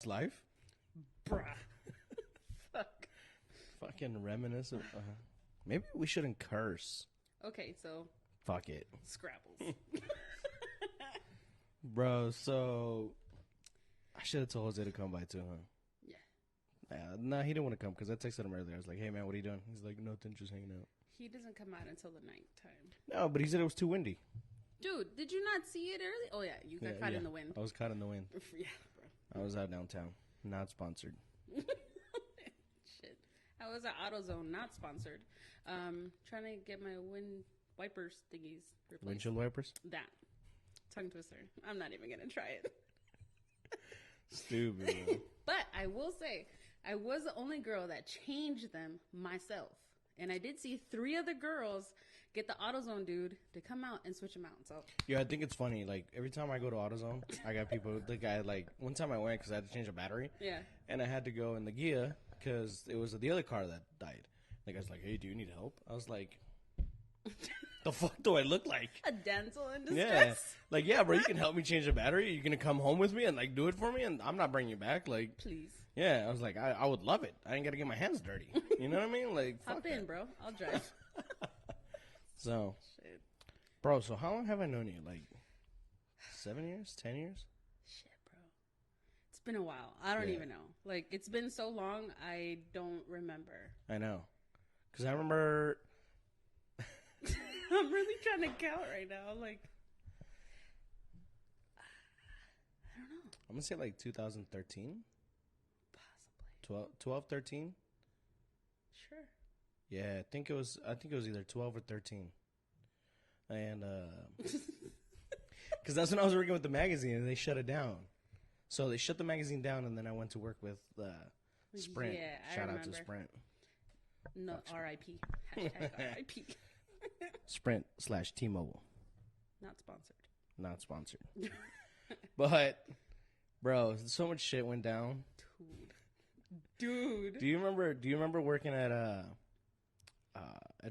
life? Bruh. Fuck. Fucking reminisce of... maybe we shouldn't curse. Okay, so Fuck it. Scrabbles. Bro, so... I should have told Jose to come by too, huh? Yeah. Nah, he didn't want to come because I texted him earlier. I was like, hey, man, what are you doing? He's like, nothing, just hanging out. He doesn't come out until the nighttime. No, but he said it was too windy. Dude, did you not see it early? Oh, yeah, you got caught in the wind. I was caught in the wind. Yeah, bro. I was out downtown. Not sponsored. Shit. I was at AutoZone, not sponsored. Trying to get my wind wipers thingies replaced. Windshield wipers? That. Tongue twister. I'm not even going to try it. Stupid, bro. But I will say, I was the only girl that changed them myself. And I did see 3 other girls get the AutoZone dude to come out and switch them out. So Yeah, I think it's funny. Like, every time I go to AutoZone, I got people, the guy, like, one time I went because I had to change a battery. yeah. And I had to go in the Gia because it was the other car that died. The guy's like, hey, do you need help? I was like, the fuck do I look like? A damsel in Yeah. distress. Like, yeah, bro, you can help me change the battery. You're going to come home with me and, like, do it for me? And I'm not bringing you back. Like, Please. yeah, I was like, I would love it. I ain't got to get my hands dirty. You know what I mean? Like, fuck Hop in, that. bro. I'll drive. So, Shit. bro, so how long have I known you? Like, 7 years? 10 years? Shit, bro. It's been a while. I don't Yeah. even know. Like, it's been so long, I don't remember. I know. Because I remember... I'm really trying to count right now. Like, I don't know. I'm going to say, like, 2013? Possibly. 12, 13? Sure. Yeah, I think it was either 12 or 13. And cuz that's when I was working with the magazine and they shut it down. So they shut the magazine down and then I went to work with Sprint. Yeah, I Shout out to remember. Sprint. No, R.I.P. Hashtag R.I.P. Sprint/T-Mobile. Not sponsored. Not sponsored. But bro, so much shit went down. Dude. Do you remember working at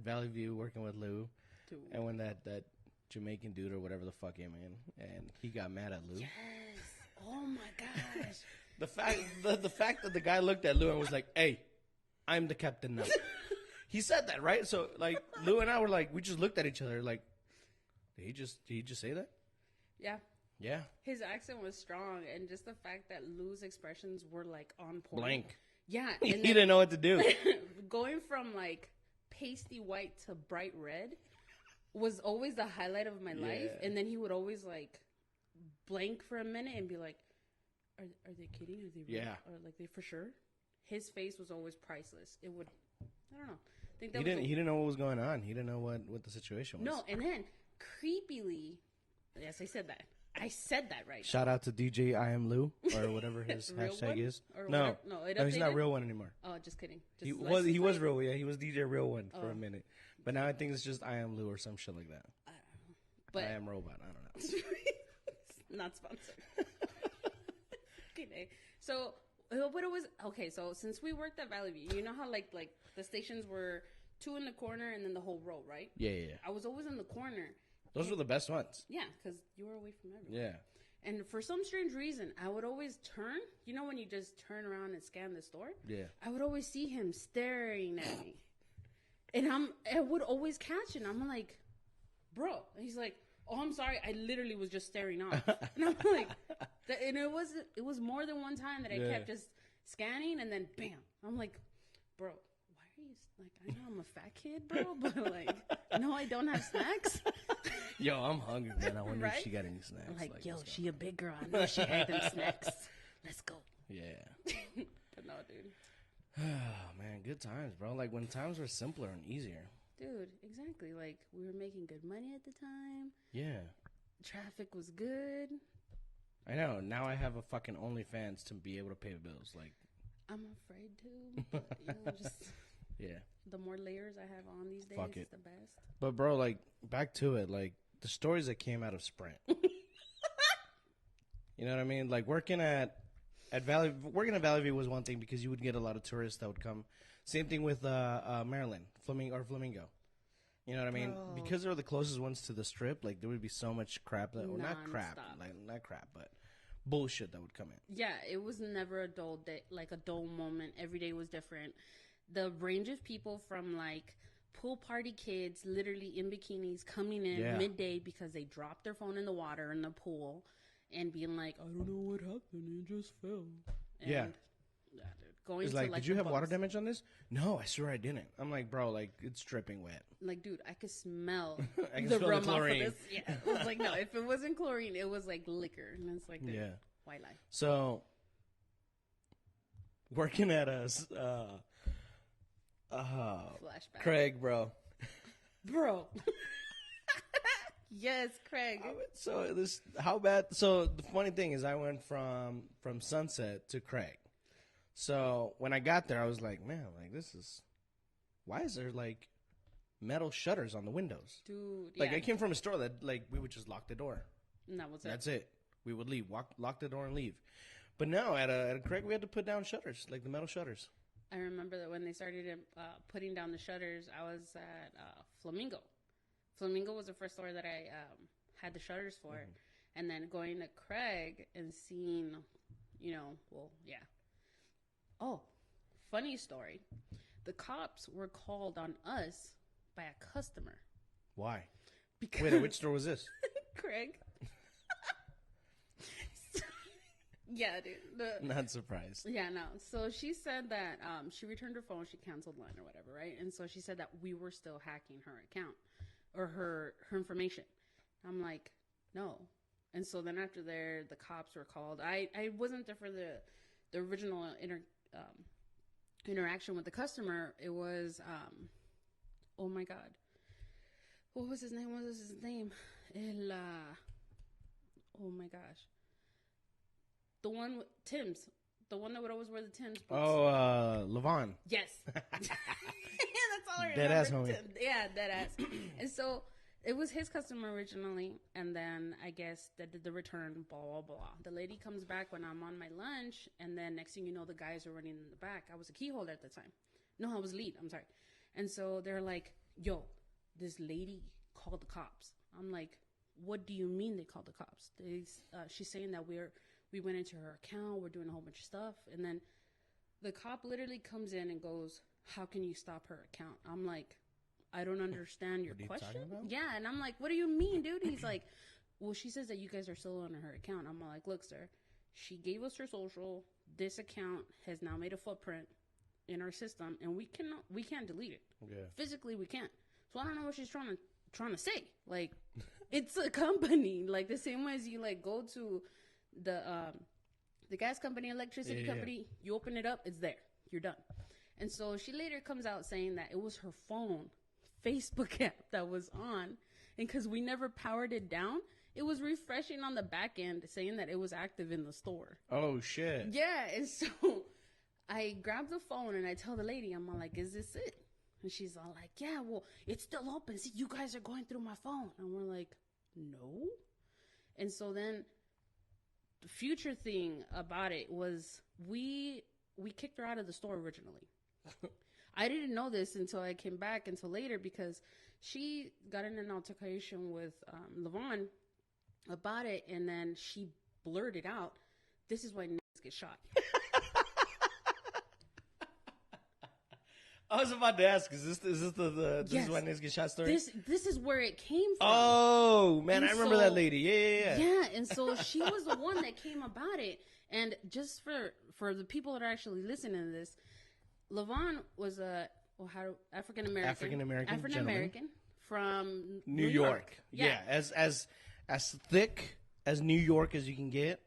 Valley View working with Lou? Dude. And when that Jamaican dude or whatever the fuck came in and he got mad at Lou. Yes. Oh my gosh. The fact that the guy looked at Lou and was like, "Hey, I'm the captain now." He said that, right? So like Lou and I were like, we just looked at each other like, did he just say that? Yeah. Yeah. His accent was strong, and just the fact that Lou's expressions were like on point. Blank. Yeah. He And didn't know what to do. going from like pasty white to bright red was always the highlight of my life. Yeah. And then he would always like blank for a minute and be like, "Are they kidding? Are they real? Yeah. Or like they for sure?" His face was always priceless. It would, I don't know. I think He didn't know what was going on. He didn't know what the situation was. No, and then creepily, yes, I said that. I said that right. Shout out to DJ I am Lou or whatever his Real hashtag one? is. Or No, whatever? No, it he's not updated? real one anymore. Oh, just kidding. Just He license was plate? real. Yeah, he was DJ real one for Oh. a minute, but now I think it's just I am Lou or some shit like that. I don't know. But I am robot. I don't know. not sponsored. Okay. So, but it was okay. So since we worked at Valley View, you know how like the stations were 2 in the corner and then the whole row, right? Yeah. I was always in the corner. Those were the best ones. Yeah, because you were away from everyone. Yeah. And for some strange reason, I would always turn. You know when you just turn around and scan the store? Yeah. I would always see him staring at me. And I would always catch it. And I'm like, bro. And he's like, oh, I'm sorry. I literally was just staring off. And I'm like, and it was more than one time that I kept just scanning and then bam. I'm like, bro, why are you, like, I know I'm a fat kid, bro, but like, no, I don't have snacks. Yo, I'm hungry, man. I wonder if Right? she got any snacks. I'm like, yo, let's go. she a big girl. I know she had them snacks. Let's go. Yeah. But no, dude. Oh, man, good times, bro. Like, when times were simpler and easier. Dude, exactly. Like, we were making good money at the time. Yeah. Traffic was good. I know. Now I have a fucking OnlyFans to be able to pay the bills. Like, I'm afraid to. But, you know, just yeah. the more layers I have on these days, Fuck it's it. the best. But, bro, like, back to it. Like, the stories that came out of Sprint. You know what I mean? Like, working at Valley View was one thing because you would get a lot of tourists that would come. Same thing with Maryland, Flamingo. You know what I mean? Bro. Because they were the closest ones to the strip, like there would be so much crap that, or not crap, Nonstop. like not crap, but bullshit that would come in. Yeah, it was never a dull day, like a dull moment. Every day was different. The range of people from like pool party kids, literally in bikinis, coming in midday because they dropped their phone in the water in the pool, and being like, I don't know what happened, it just fell. And yeah, dude, going it's to like, like, did you have bugs. water damage on this? No, I swear I didn't. I'm like, bro, like it's dripping wet. Like, dude, I could smell I can the smell rum the off of chlorine. this. Yeah, it was like, no, if it wasn't chlorine, it was like liquor, and it's like, dude, why lie? So, working at a Flashback, Craig, bro. Yes, Craig. So how bad? So the funny thing is, I went from Sunset to Craig. So when I got there, I was like, man, like this is, why is there like metal shutters on the windows? Dude, Like I came from a store that like we would just lock the door. And that was it. That's it. We would leave, lock the door and leave. But no, at a Craig, we had to put down shutters, like the metal shutters. I remember that when they started putting down the shutters, I was at Flamingo. Flamingo was the first store that I had the shutters for. Mm-hmm. And then going to Craig and seeing, Oh, funny story. The cops were called on us by a customer. Why? Because Wait, which store was this? Craig. Yeah, dude. Not surprised. Yeah, no. So she said that she returned her phone. She canceled line or whatever, right? And so she said that we were still hacking her account or her information. I'm like, no. And so then after there, the cops were called. I wasn't there for the original interaction with the customer. It was, oh my God. What was his name? Oh my gosh. The one with Tim's. The one that would always wear the Tim's boots. Oh, Levon. Yes. That's all I remember. Dead ass homie. Yeah, dead ass. And so it was his customer originally, and then I guess that did the return, blah, blah, blah. The lady comes back when I'm on my lunch, and then next thing you know, the guys are running in the back. I was a key holder at the time. No, I was lead. I'm sorry. And so they're like, yo, this lady called the cops. I'm like, what do you mean they called the cops? She's saying that we went into her account, we're doing a whole bunch of stuff. And then the cop literally comes in and goes, how can you stop her account? I'm like, I don't understand your question. Yeah, and I'm like, what do you mean, dude? He's like, well, she says that you guys are still on her account. I'm like, look, sir, she gave us her social. This account has now made a footprint in our system, and we can't delete it. Yeah. Physically, we can't. So I don't know what she's trying to say. Like, it's a company. Like, the same way as you, like, go to the gas company, electricity company, you open it up, it's there. You're done. And so she later comes out saying that it was her phone Facebook app that was on, and because we never powered it down, it was refreshing on the back end saying that it was active in the store. Oh, shit. Yeah, and so I grabbed the phone and I tell the lady, I'm all like, is this it? And she's all like, yeah, well, it's still open. See, you guys are going through my phone. And we're like, no. And so then the future thing about it was we kicked her out of the store originally. I didn't know this until I came back until later, because she got in an altercation with Levon about it, and then she blurted out, this is why niggas get shot. I was about to ask, is this is why niggas get shot story? This is where it came from. Oh, man, and I remember that lady. Yeah. Yeah, and so she was the one that came about it. And just for the people that are actually listening to this, Levon was African American from New York. Yeah, as thick as New York as you can get,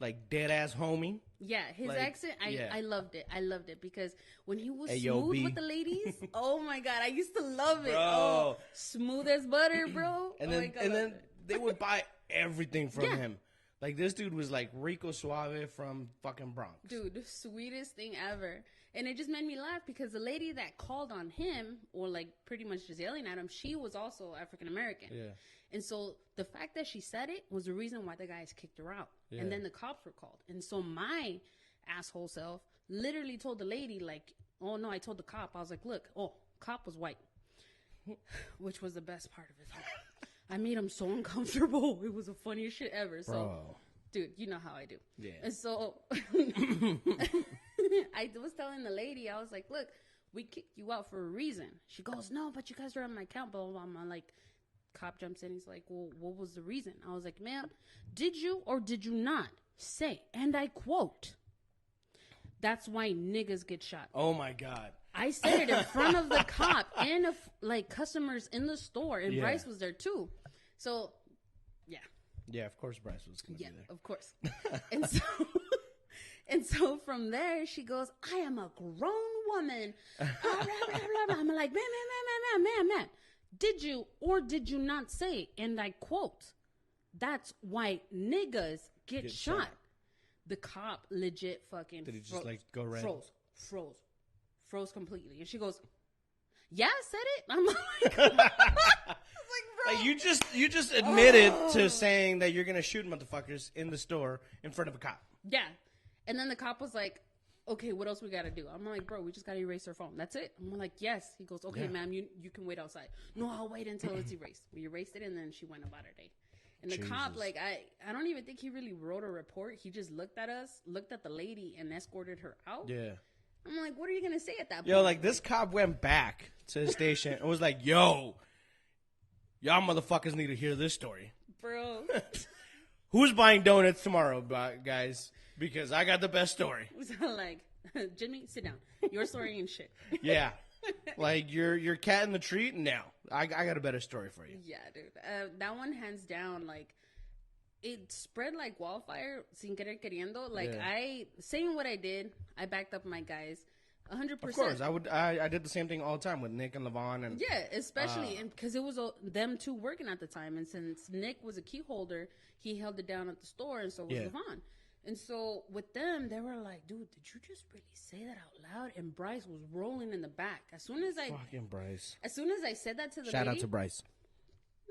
like dead ass homie. Yeah, his accent, I loved it. I loved it because when he was Ayo, smooth B. with the ladies, oh my God, I used to love it. Bro. Oh, smooth as butter, bro. And then they would buy everything from him. Like, this dude was like Rico Suave from fucking Bronx. Dude, the sweetest thing ever. And it just made me laugh because the lady that called on him, or like pretty much just yelling at him, she was also African American. Yeah. And so the fact that she said it was the reason why the guys kicked her out. Yeah. And then the cops were called. And so my asshole self literally told the lady, like, oh no, I told the cop. I was like, look, cop was white. Which was the best part of it. I made him so uncomfortable. It was the funniest shit ever. So, bro. Dude, you know how I do. Yeah. And so I was telling the lady, I was like, look, we kicked you out for a reason. She goes, no, but you guys are on my account, blah, blah, blah. I'm like, cop jumps in. He's like, well, what was the reason? I was like, ma'am, did you or did you not say, and I quote, that's why niggas get shot. Oh, my God. I said it in front of the cop and like customers in the store. And Bryce was there too. So, yeah. Yeah, of course Bryce was going to be there. Of course. And so from there, she goes, I am a grown woman. Blah, blah, blah, blah. I'm like, man. Did you or did you not say, and I quote, that's why niggas get shot. The cop legit fucking Did he just like go red? Froze completely. And she goes, yeah, I said it. I'm like, I was like, bro. Like you just admitted to saying that you're going to shoot motherfuckers in the store in front of a cop. Yeah. And then the cop was like, okay, what else we got to do? I'm like, bro, we just got to erase her phone. That's it. I'm like, yes. He goes, okay, ma'am, you can wait outside. No, I'll wait until it's erased. We erased it, and then she went about her day. And the cop, like, I don't even think he really wrote a report. He just looked at us, looked at the lady, and escorted her out. Yeah. I'm like, what are you going to say at that point? Yo, like, this cop went back to the station and was like, yo, y'all motherfuckers need to hear this story. Bro. Who's buying donuts tomorrow, guys? Because I got the best story. So, like, Jimmy, sit down. Your story ain't shit. Yeah. Like, your cat in the tree? No. I got a better story for you. Yeah, dude. That one, hands down, like, it spread like wildfire, sin querer queriendo. Like, saying what I did, I backed up my guys 100%. Of course. I did the same thing all the time with Nick and Levon. And, yeah, especially because it was them two working at the time. And since Nick was a key holder, he held it down at the store, and so was Levon. And so with them, they were like, dude, did you just really say that out loud? And Bryce was rolling in the back. Fucking Bryce. As soon as I said that to the lady. Shout out to Bryce.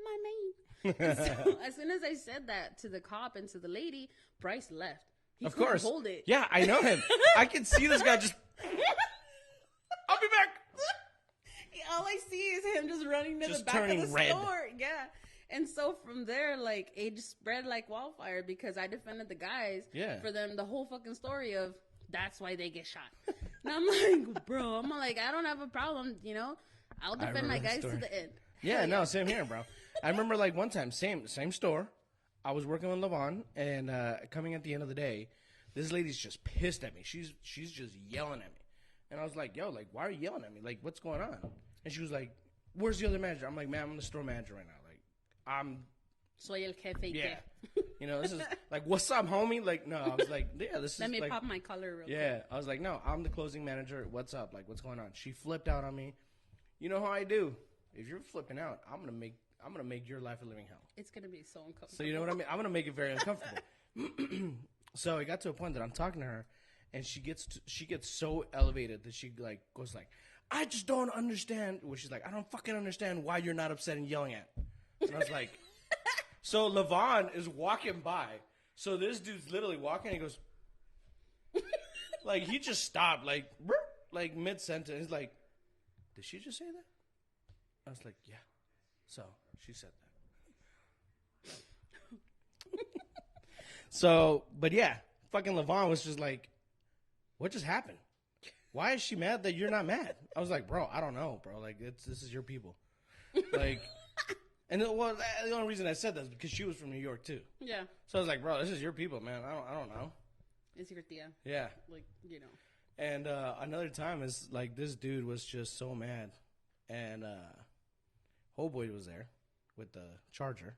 My man. So as soon as I said that to the cop and to the lady, Bryce left. He of couldn't course. hold it. Yeah, I know him. I can see this guy just. I'll be back. All I see is him just running to Just the back of turning the red. store. Yeah. And so from there, like, it just spread like wildfire because I defended the guys for them the whole fucking story of that's why they get shot. And I'm like, bro, I don't have a problem, you know? I'll defend my guys to the end. Yeah, no, same here, bro. I remember, like, one time, same store. I was working with Levon, and coming at the end of the day, this lady's just pissed at me. She's just yelling at me. And I was like, yo, like, why are you yelling at me? Like, what's going on? And she was like, where's the other manager? I'm like, man, I'm the store manager right now. Soy el jefe. Yeah. You know, this is like, what's up, homie? Like, no, I was like, yeah, this is Let me like, pop my collar real quick. Yeah. I was like, no, I'm the closing manager. What's up? Like, what's going on? She flipped out on me. You know how I do. If you're flipping out, I'm gonna make your life a living hell. It's gonna be so uncomfortable. So you know what I mean? I'm gonna make it very uncomfortable. So it got to a point that I'm talking to her, and she gets so elevated that she like goes like, I just don't understand. Well, she's like, I don't fucking understand why you're not upset and yelling at. And I was like, so Levon is walking by. So this dude's literally walking. And he goes, like, he just stopped, like mid sentence. He's like, did she just say that? I was like, yeah. So she said that. So, but yeah, fucking Levon was just like, what just happened? Why is she mad that you're not mad? I was like, bro, I don't know, bro. Like, this is your people. Like. And the only reason I said that is because she was from New York too. Yeah. So I was like, bro, this is your people, man. I don't know. It's your tia. Yeah. Like, you know. And another time is like this dude was just so mad, and Homeboy was there with the charger.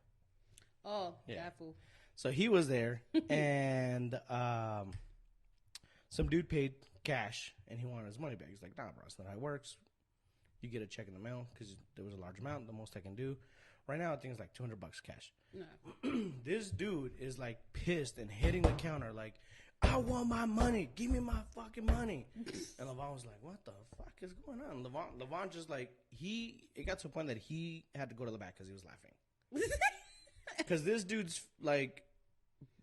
Oh, yeah, fool. So he was there, and some dude paid cash, and he wanted his money back. He's like, nah, bro, that's not how it works. You get a check in the mail because there was a large amount. The most I can do. Right now, I think it's like $200 cash. No. This dude is like pissed and hitting the counter like, I want my money. Give me my fucking money. And Levon was like, what the fuck is going on? Levon just like, it got to a point that he had to go to the back because he was laughing. Because this dude's like,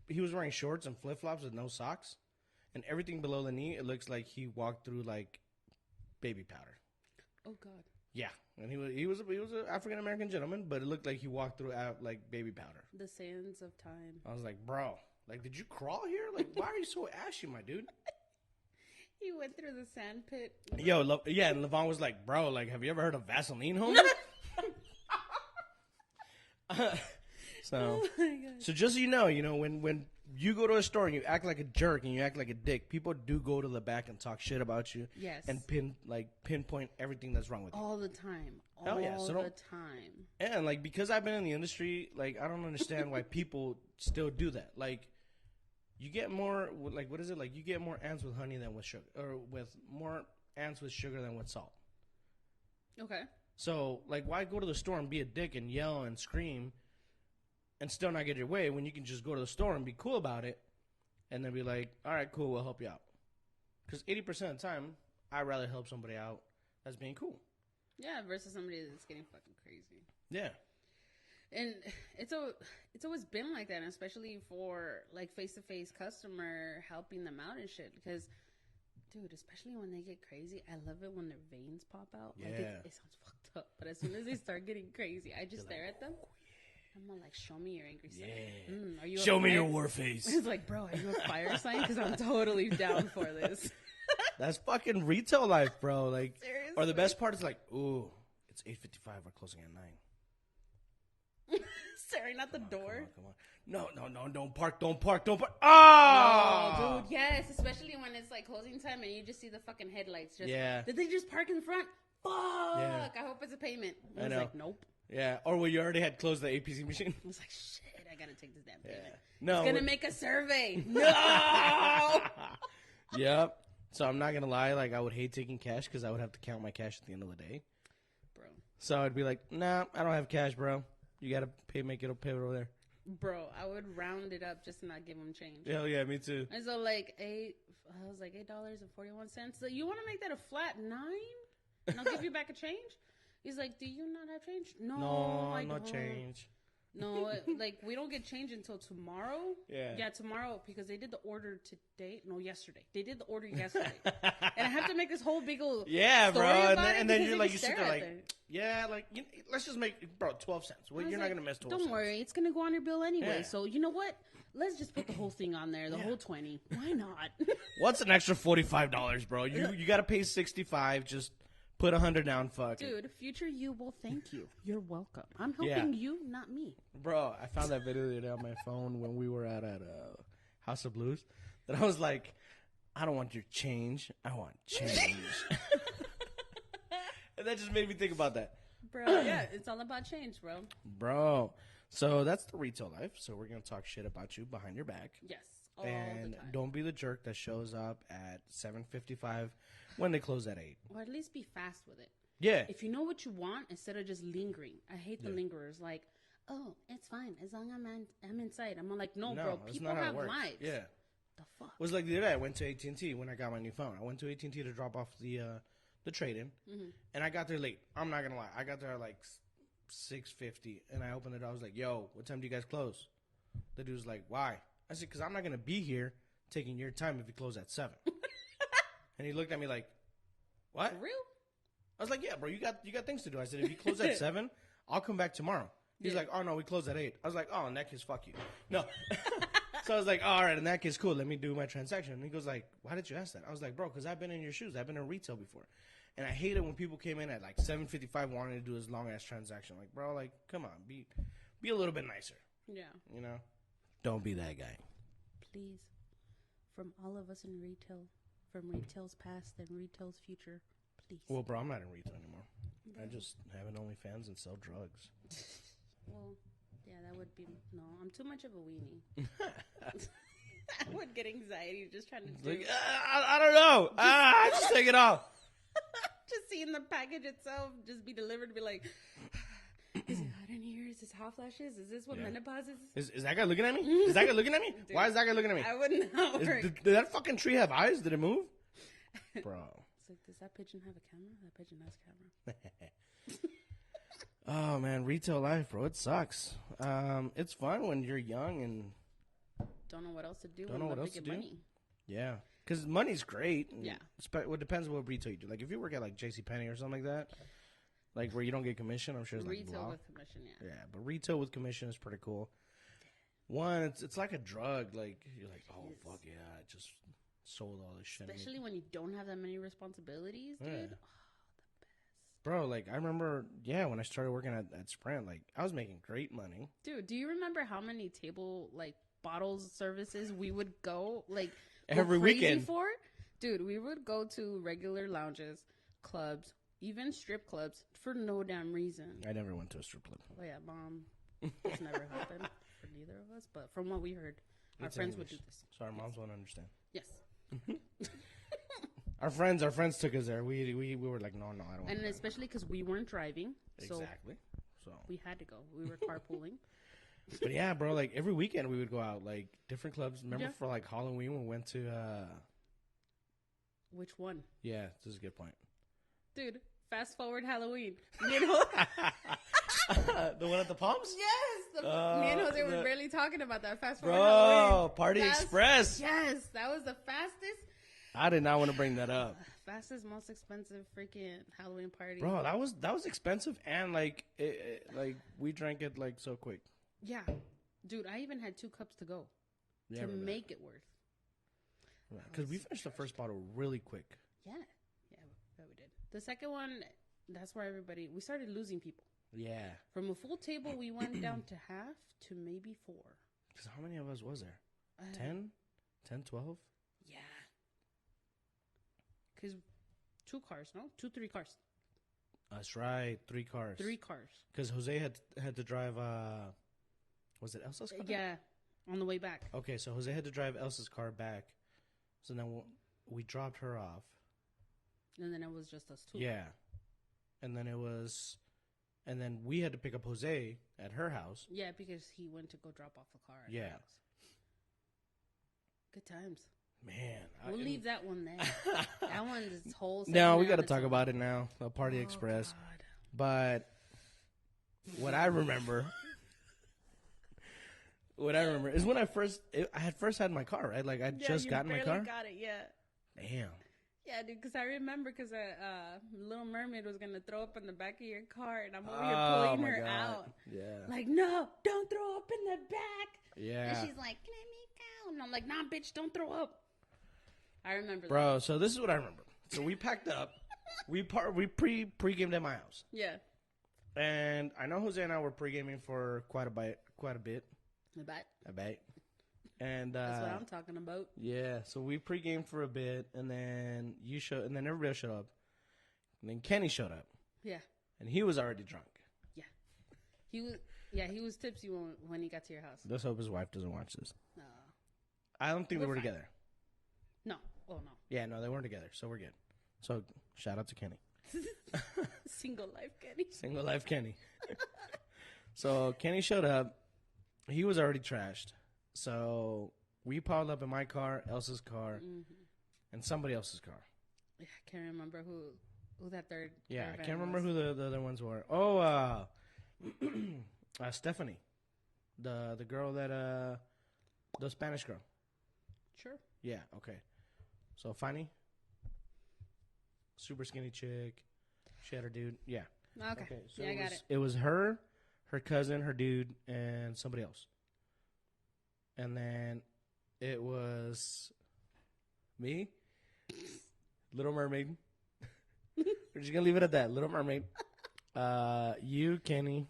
he was wearing shorts and flip-flops with no socks. And everything below the knee, it looks like he walked through like baby powder. Oh, God. Yeah, and he was an African American gentleman, but it looked like he walked through like baby powder. The sands of time. I was like, bro, Like, did you crawl here? Like, why are you so ashy, my dude? He went through the sand pit. Yo, and Levon was like, bro, like, have you ever heard of Vaseline, homie? So, Oh my God. so just so you know, when you go to a store and you act like a jerk and you act like a dick, people do go to the back and talk shit about you. Yes. And pinpoint everything that's wrong with you. All the time. Hell yeah, All so the time. And, like, because I've been in the industry, like, I don't understand why people still do that. Like, you get more, like, what is it? Like, you get more ants with honey than with sugar. Or with more ants with sugar than with salt. Okay. So, like, why go to the store and be a dick and yell and scream and still not get your way when you can just go to the store and be cool about it and then be like, all right, cool, we'll help you out. Because 80% of the time, I'd rather help somebody out that's being cool. Yeah, versus somebody that's getting fucking crazy. Yeah. And it's always been like that, especially for like face-to-face customer helping them out and shit. Because, dude, especially when they get crazy, I love it when their veins pop out. Yeah. Like it sounds fucked up, but as soon as they start getting crazy, I just stare at them. I'm all like, show me your angry side. Yeah. Are you Show me your war face. It's like, bro, are you a fire sign? Because I'm totally down for this. That's fucking retail life, bro. Like, Seriously. or the best part is like, ooh, it's 8:55. We're closing at 9. Staring at the door. Come on. No, don't park. Ah! Oh, dude, yes. Especially when it's like closing time and you just see the fucking headlights. Just, Yeah. Did they just park in front? Fuck. Yeah. I hope it's a payment. I was know. like, nope. Yeah, or when you already had closed the APC machine. I was like, shit, I gotta take this damn payment. Yeah. No, It's gonna make a survey. No. Yep. So I'm not gonna lie, like I would hate taking cash because I would have to count my cash at the end of the day. Bro. So I'd be like, nah, I don't have cash, bro. You gotta make it over there. Bro, I would round it up just to not give him change. Hell yeah, me too. And so like I was like $8.41. So you want to make that a flat 9? And I'll give you back a change? He's like, do you not have change? No, I don't. Change. No, like we don't get change until tomorrow. Yeah, tomorrow because they did the order today. No, yesterday. They did the order yesterday, and I have to make this whole big old yeah, story bro. about And it then because you're they like, you just sit stare there at like, it. yeah, like let's just make, bro, 12 cents. Well, I was you're like, not gonna miss 12 Don't cents. worry, it's gonna go on your bill anyway. Yeah. So you know what? Let's just put the whole thing on there, the whole 20. Why not? What's an extra $45, bro? You gotta pay 65. Just put 100 down. Fuck it. Dude, future you will thank you. You're welcome. I'm helping you, not me. Bro, I found that video the other day on my phone when we were at House of Blues. That I was like, I don't want your change. I want change. And that just made me think about that. Bro, yeah, it's all about change, bro. Bro. So that's the retail life. So we're going to talk shit about you behind your back. Yes, all And the time. don't be the jerk that shows up at 7:55 when they close at 8. Or at least be fast with it. Yeah. If you know what you want, instead of just lingering. I hate the lingerers. Like, oh, it's fine as long as I'm inside. I'm like, no, bro. that's People not how it have works. lives. Yeah. The fuck. It was like the other day I went to AT&T when I got my new phone. I went to AT&T to drop off the trade-in, and I got there late. I'm not going to lie. I got there at like 6:50, and I opened it. I was like, yo, what time do you guys close? The dude was like, why? I said, because I'm not going to be here taking your time if you close at 7. And he looked at me like, what? For real? I was like, yeah, bro, you got things to do. I said, if you close at 7, I'll come back tomorrow. He's like, oh, no, we close at 8. I was like, oh, in that case, fuck you. No. So I was like, all right, in that case, cool. Let me do my transaction. And he goes like, why did you ask that? I was like, bro, because I've been in your shoes. I've been in retail before. And I hate it when people came in at like 7:55 wanting to do this long-ass transaction. Like, bro, like, come on. Be a little bit nicer. Yeah. You know? Don't be that guy. Please. From all of us in retail, from retail's past and retail's future, please. Well, bro, I'm not in retail anymore. I just have an OnlyFans and sell drugs. Well, yeah, that would be... No, I'm too much of a weenie. I would get anxiety just trying to do... Like, I don't know. Just take it off. Just seeing the package itself just be delivered to be like... Is it hot in here? Is this hot flashes? Is this what menopause is? Is that guy looking at me? Is that guy looking at me? Dude, Why is that guy looking at me? I would not work. Did that fucking tree have eyes? Did it move? Bro. It's like, does that pigeon have a camera? That pigeon has a camera. Oh, man. Retail life, bro. It sucks. It's fun when you're young and... Don't know what else to do. Don't know what else to do. Money. Yeah. Because money's great. Yeah. Well, it depends on what retail you do. Like, if you work at, like, JCPenney or something like that, like, where you don't get commission, I'm sure it's, like, Retail blah. with commission, yeah. Yeah, but retail with commission is pretty cool. One, it's like a drug. Like, you're like, oh, fuck yeah, I just sold all this shit. Especially when you don't have that many responsibilities, dude. Yeah. Oh, Bro, like, I remember, when I started working at Sprint, like, I was making great money. dude, do you remember how many table, like, bottles services we would go, like, Every go crazy weekend. for? Dude, we would go to regular lounges, clubs, even strip clubs for no damn reason. I never went to a strip club. Oh, yeah, Mom. It's never happened for neither of us. But from what we heard, our It's friends would English. do this. So our moms won't understand. Yes. Our friends took us there. We were like, no, I don't want And to. especially because we weren't driving. So Exactly. So, we had to go. We were carpooling. but yeah, bro, like every weekend we would go out, like different clubs. Remember Yeah. for like Halloween, we went to, Which one? yeah, this is a good point. Dude, fast forward Halloween. You know? The one at the Palms? Yes. Me and Jose were the- barely talking about that. Fast forward Halloween. Bro, Party Fast- Express. Yes. That was the fastest, I did not want to bring that up. most expensive freaking Halloween party. Bro, that was expensive, and like like we drank it like so quick. Yeah. Dude, I even had 2 cups to go Yeah, to remember that. make it worth. Because we finished the first bottle really quick. Yeah. Yeah, we did. The second one, that's where we started losing people. Yeah. From a full table, we went down to half to maybe 4. Because how many of us was there? Uh, 10? 10, 12? Yeah. Because 2 cars, no? 3 cars. That's right. 3 cars. 3 cars. Because Jose had to drive, was it Elsa's car? Yeah, on the way back. Okay, so Jose had to drive Elsa's car back. So then we dropped her off. And then it was just us 2. Yeah. And then we had to pick up Jose at her house. Yeah, because he went to go drop off the car. At Yeah. the house. Good times. Man. We'll leave that one there. That one's its whole. No, we got to talk about it now. The Party Express. But what I remember is when I had first had my car, right? Like I just got in my car. Got it, yeah. Damn. Yeah, dude, because I remember because Little Mermaid was going to throw up in the back of your car, and I'm over here pulling her out. Yeah. Like, no, don't throw up in the back. Yeah. And she's like, let me go. And I'm like, nah, bitch, don't throw up. I remember Bro, so this is what I remember. So we packed up. We pre-gamed at my house. that. Yeah. And I know Jose and I were pre-gaming for quite a bit. But I bet. And that's what I'm talking about. yeah, so we pre-gamed for a bit, and then and then everybody else showed up. And then Kenny showed up. Yeah. And he was already drunk. Yeah. He was tipsy when he got to your house. Let's hope his wife doesn't watch this. No. I don't think they We're were fine. together. No. Oh, no. Yeah, no, they weren't together, so we're good. So, shout out to Kenny. Single life, Kenny. Single life Kenny. So, Kenny showed up. He was already trashed. So, we piled up in my car, Elsa's car, and somebody else's car. Yeah, I can't remember who that third. Yeah, I caravan can't remember was. who the other ones were. Oh, Stephanie. The girl that, the Spanish girl. Sure. Yeah, okay. So, Fanny. Super skinny chick. She had her dude. Yeah. Okay. So Yeah, I got it. It was her cousin, her dude, and somebody else. And then it was me, Little Mermaid. We're just going to leave it at that. Little Mermaid. You, Kenny.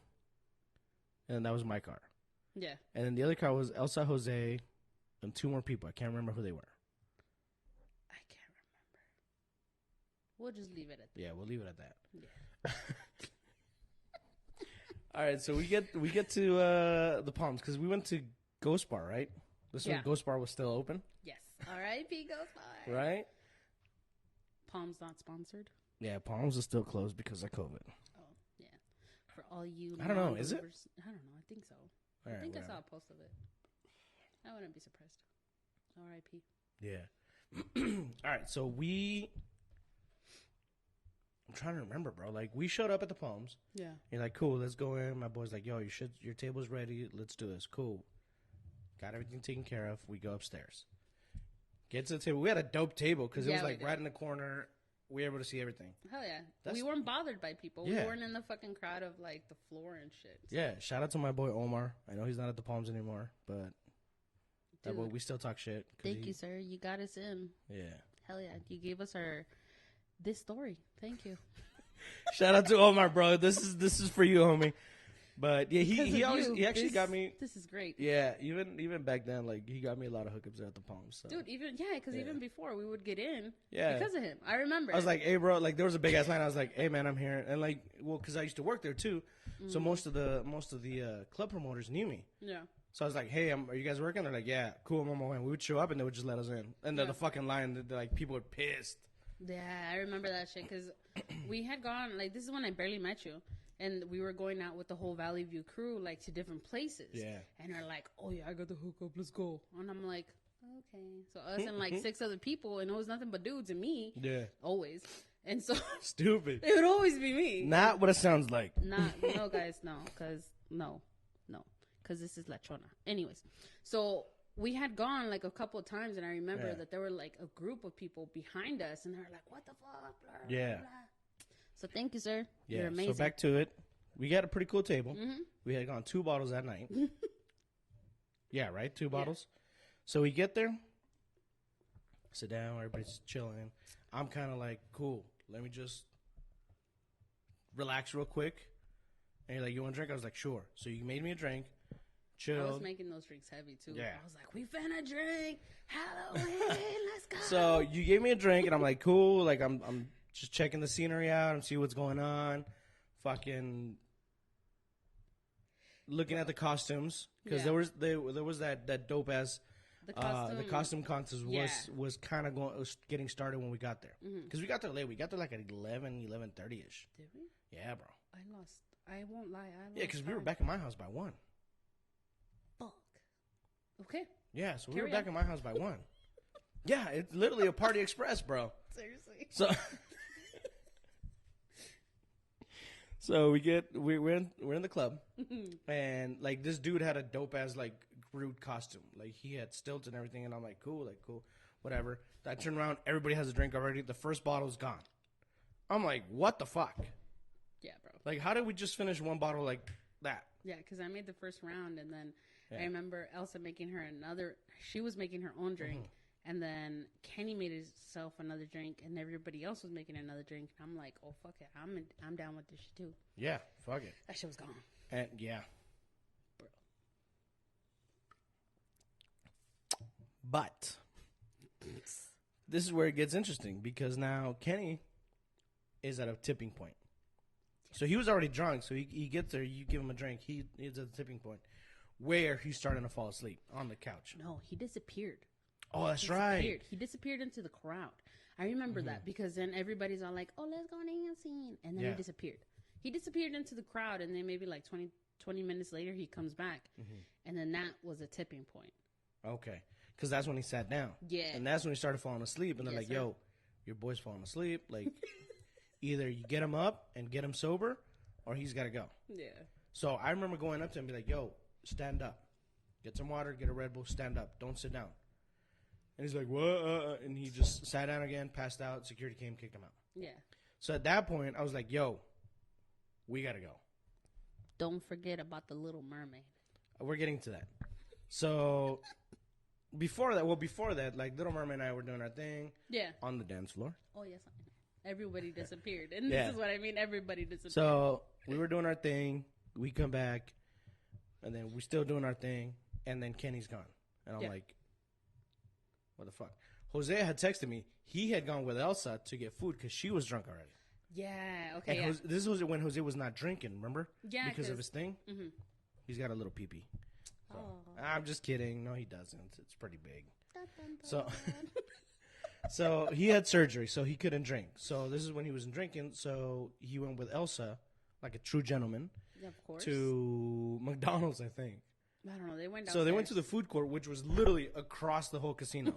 And that was my car. Yeah. And then the other car was Elsa, Jose, and 2 more people. I can't remember who they were. I can't remember. We'll just leave it at that. Yeah, we'll leave it at that. Yeah. All right, so we get to the Palms because we went to Ghost Bar, right? This Yeah. one, Ghost Bar was still open, Yes. R.I.P. Ghost Bar. right? Palm's not sponsored. Yeah, Palms is still closed because of COVID. Oh, yeah. For all you. I don't know, is it? non-believers- I don't know. I think so. All I right, think I whatever. saw a post of it. I wouldn't be surprised. R.I.P. Yeah. All right, so I'm trying to remember, bro. Like, we showed up at the Palms. Yeah. You're like, cool, let's go in. My boy's like, yo, your table's ready. Let's do this. Cool. Got everything taken care of. We go upstairs. Get to the table. We had a dope table because it Yeah, was we like did. right in the corner. we were able to see everything. Hell yeah. We weren't bothered by people. Yeah. We weren't in the fucking crowd of, like, the floor and shit. So. Yeah, shout out to my boy Omar. I know he's not at the Palms anymore, but that boy, we still talk shit. Thank you, sir. You got us in. Yeah. Hell yeah. You gave us this story. Thank you. Shout out to Omar, bro. This is for you, homie. But yeah, he actually got me. This is great. Yeah, even back then, like he got me a lot of hookups at the Palms. So. Dude, even before we would get in, yeah, because of him. I remember. I was like, hey, bro, like there was a big ass line. I was like, hey, man, I'm here, and like, well, because I used to work there too, so most of the club promoters knew me. Yeah. So I was like, hey, are you guys working? They're like, yeah, cool, I'm on my way. And we would show up and they would just let us in, and the fucking line, like people were pissed. Yeah, I remember that shit because we had gone, like, this is when I barely met you. And we were going out with the whole Valley View crew, like, to different places. Yeah. And they're like, oh, yeah, I got the hookup. Let's go. And I'm like, okay. So us and, like, 6 other people, and it was nothing but dudes and me. Yeah. Always. And so. Stupid. It would always be me. Not what it sounds like. No, guys, no. Because, no. Because this is La Chona. Anyways. So we had gone, like, a couple of times, and I remember that there were, like, a group of people behind us, and they were like, what the fuck? Blah, blah, blah. So thank you, sir. Yeah, you're amazing. So back to it. We got a pretty cool table. Mm-hmm. We had gone 2 bottles that night. Yeah, right? 2 bottles. So we get there. Sit down. Everybody's chilling. I'm kind of like, cool. Let me just relax real quick. And you're like, you want a drink? I was like, sure. So you made me a drink. Chilled. I was making those drinks heavy, too. Yeah. I was like, we finna drink. Halloween. Let's go. So you gave me a drink, and I'm like, cool. Like, I'm just checking the scenery out and see what's going on. Fucking looking at the costumes because there was that dope ass the costume contest was kind of getting started when we got there because we got there late. We got there like at 11:30 ish. Did we? Yeah, bro. I won't lie. Yeah, because we were back in my house by 1. Fuck. Okay. Yeah, so we were back in my house by 1. Yeah, it's literally a party express, bro. Seriously. So we're in the club, and like this dude had a dope ass like Groot costume, like he had stilts and everything, and I'm like cool, whatever. I turn around, everybody has a drink already. The first bottle's gone. I'm like, what the fuck? Yeah, bro. Like, how did we just finish 1 bottle like that? Yeah, because I made the first round, and then I remember Elsa making her another. She was making her own drink. And then Kenny made himself another drink, and everybody else was making another drink. And I'm like, oh, fuck it. I'm down with this shit, too. Yeah, fuck it. That shit was gone. And, yeah. Bro. But this is where it gets interesting, because now Kenny is at a tipping point. So he was already drunk, so he gets there, you give him a drink, he's at the tipping point, where he's starting to fall asleep on the couch. No, he disappeared. Oh, that's right. He disappeared into the crowd. I remember that because then everybody's all like, oh, let's go dancing. And then he disappeared. He disappeared into the crowd, and then maybe like 20 minutes later, he comes back. And then that was a tipping point. Okay. Because that's when he sat down. Yeah. And that's when he started falling asleep. And they're like, yo, your boy's falling asleep. Like, either you get him up and get him sober, or he's got to go. Yeah. So I remember going up to him and be like, yo, stand up. Get some water, get a Red Bull, stand up. Don't sit down. And he's like, what? And he just sat down again, passed out. Security came, kicked him out. Yeah. So at that point, I was like, yo, we got to go. Don't forget about the Little Mermaid. We're getting to that. So before that, like Little Mermaid and I were doing our thing. Yeah. On the dance floor. Oh, yes. Everybody disappeared. And this is what I mean. Everybody disappeared. So we were doing our thing. We come back. And then we're still doing our thing. And then Kenny's gone. And I'm like, what the fuck? Jose had texted me. He had gone with Elsa to get food because she was drunk already. Yeah, okay. And this was when Jose was not drinking, remember? Yeah. Because of his thing? Mm-hmm. He's got a little pee-pee. So, I'm just kidding. No, he doesn't. It's pretty big. So he had surgery, so he couldn't drink. So this is when he wasn't drinking. So he went with Elsa, like a true gentleman, of course, to McDonald's, I think. I don't know. They went downstairs. So they went to the food court, which was literally across the whole casino.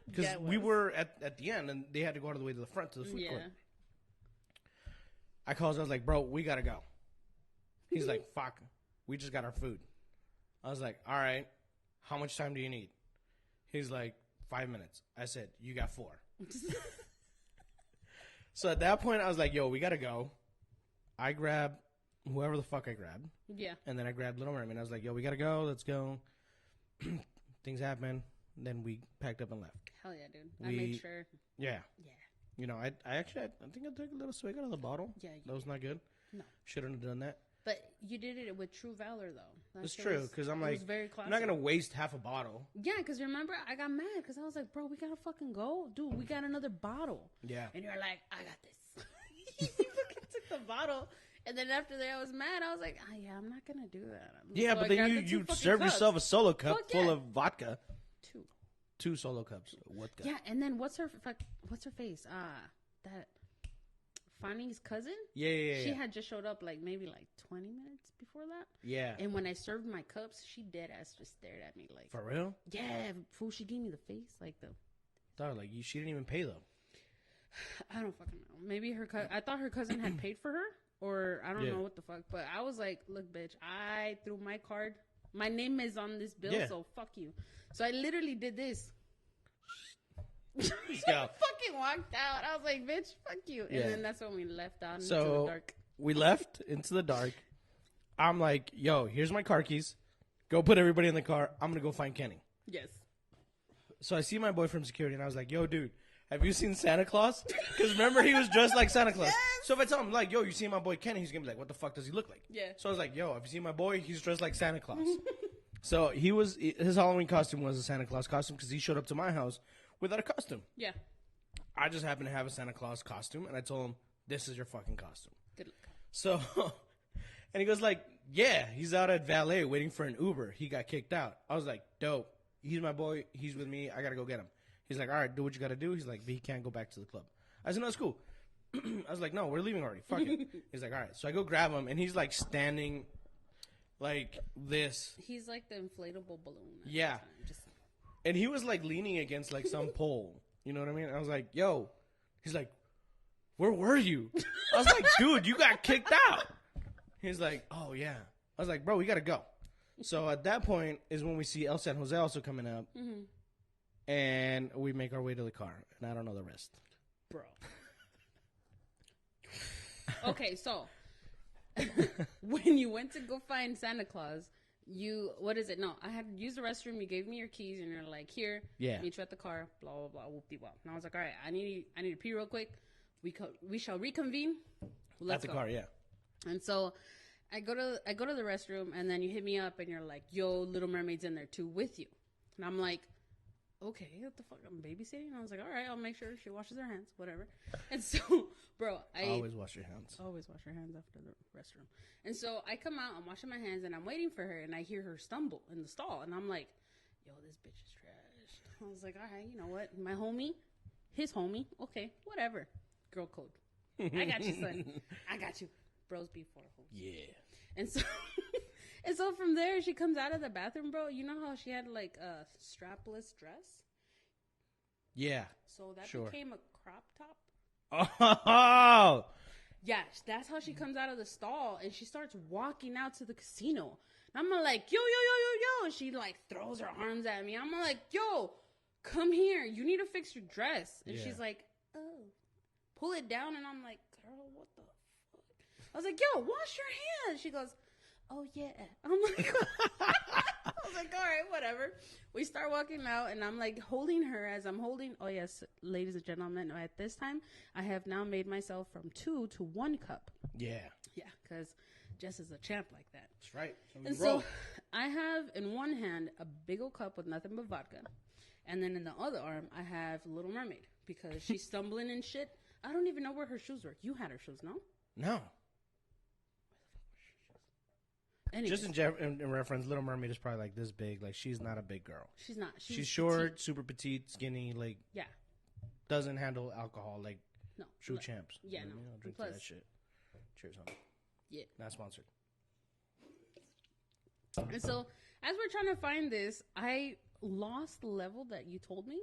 Because we were at the end, and they had to go all the way to the front to the food court. I called. I was like, bro, we got to go. He's like, fuck. We just got our food. I was like, all right. How much time do you need? He's like, 5 minutes. I said, you got 4. So at that point, I was like, yo, we got to go. I grabbed whoever the fuck I grabbed. Yeah. And then I grabbed Little Mermaid. I was like, yo, we got to go. Let's go. Things happen. Then we packed up and left. Hell yeah, dude. I made sure. Yeah. Yeah. You know, I think I took a little swig out of the bottle. Yeah. That was not good. No. Shouldn't have done that. But you did it with true valor, though. It's true, because I'm like, very classy. I'm not going to waste half a bottle. Yeah, because remember, I got mad because I was like, bro, we got to fucking go. Dude, we got another bottle. Yeah. And you're like, I got this. You fucking took the bottle. And then after that, I was mad. I was like, oh, yeah, I'm not going to do that. Yeah, so but then you served yourself a solo cup full of vodka. Two solo cups of vodka. Yeah, and then what's her face? That Fanny's cousin? Yeah. She had just showed up maybe 20 minutes before that. Yeah. And when I served my cups, she dead ass just stared at me like. For real? Yeah, fool. She gave me the face she didn't even pay though. I don't fucking know. Maybe I thought her cousin had paid for her, or I don't know what the fuck. But I was like, look, bitch, I threw my card. My name is on this bill, so fuck you. So I literally did this. I fucking walked out. I was like, bitch, fuck you. And then that's when we left out into the dark. We left into the dark. I'm like, yo, here's my car keys. Go put everybody in the car. I'm going to go find Kenny. Yes. So I see my boy from security, and I was like, yo, dude, have you seen Santa Claus? Because remember, he was dressed like Santa Claus. Yes. So if I tell him, like, yo, you see my boy Kenny, he's going to be like, what the fuck does he look like? Yeah. So I was like, yo, have you seen my boy? He's dressed like Santa Claus. So his Halloween costume was a Santa Claus costume because he showed up to my house without a costume. Yeah. I just happened to have a Santa Claus costume, and I told him, this is your fucking costume. Good luck. So, and he goes like, yeah, he's out at valet waiting for an Uber. He got kicked out. I was like, dope. He's my boy. He's with me. I got to go get him. He's like, all right, do what you got to do. He's like, but he can't go back to the club. I said, no, it's cool. I was like, no, we're leaving already. Fuck it. He's like, all right. So I go grab him, and he's like standing like this. He's like the inflatable balloon. Yeah. And he was like leaning against like some pole. You know what I mean? I was like, yo. He's like, where were you? I was like, dude, you got kicked out. He's like, oh, yeah. I was like, bro, we got to go. So at that point is when we see El San Jose also coming up. Mm-hmm. And we make our way to the car. And I don't know the rest. Bro. Okay, so when you went to go find Santa Claus, what is it? No, I had used the restroom. You gave me your keys, and you're like, here, meet you at the car, blah, blah, blah, whoop-de-wop. And I was like, all right, I need to pee real quick. We shall reconvene. Let's at the go. Car, yeah. And so I go to the restroom, and then you hit me up, and you're like, yo, Little Mermaid's in there too with you. And I'm like, okay, what the fuck? I'm babysitting? And I was like, all right, I'll make sure she washes her hands, whatever. And so, bro, I always wash your hands. Always wash your hands after the restroom. And so I come out, I'm washing my hands, and I'm waiting for her, and I hear her stumble in the stall. And I'm like, yo, this bitch is trash. I was like, all right, you know what? My homie, his homie, okay, whatever. Girl code. I got you, son. I got you. Bros before hoes. Yeah. And so from there, she comes out of the bathroom, bro. You know how she had like a strapless dress? Yeah. So that became a crop top. Oh. Yeah, that's how she comes out of the stall, and she starts walking out to the casino. And I'm like, yo, yo, yo, yo, yo. And she like throws her arms at me. I'm like, yo, come here. You need to fix your dress. And she's like, oh. Pull it down, and I'm like, girl, what the fuck? I was like, yo, wash your hands. She goes, oh, yeah. I'm like, I was like, all right, whatever. We start walking out, and I'm like holding her as I'm holding. Oh, yes, ladies and gentlemen, at this time, I have now made myself from 2 to 1 cup. Yeah. Yeah, because Jess is a champ like that. That's right. So I have in one hand a big old cup with nothing but vodka. And then in the other arm, I have Little Mermaid because she's stumbling and shit. I don't even know where her shoes were. You had her shoes, no? No. Anyways. Just in reference, Little Mermaid is probably like this big. Like, she's not a big girl. She's not. She's short, petite. Super petite, skinny. Like, yeah. Doesn't handle alcohol like true champs. Yeah, no. I'll drink that shit. Cheers, homie. Yeah. Not sponsored. And so, as we're trying to find this, I lost the level that you told me,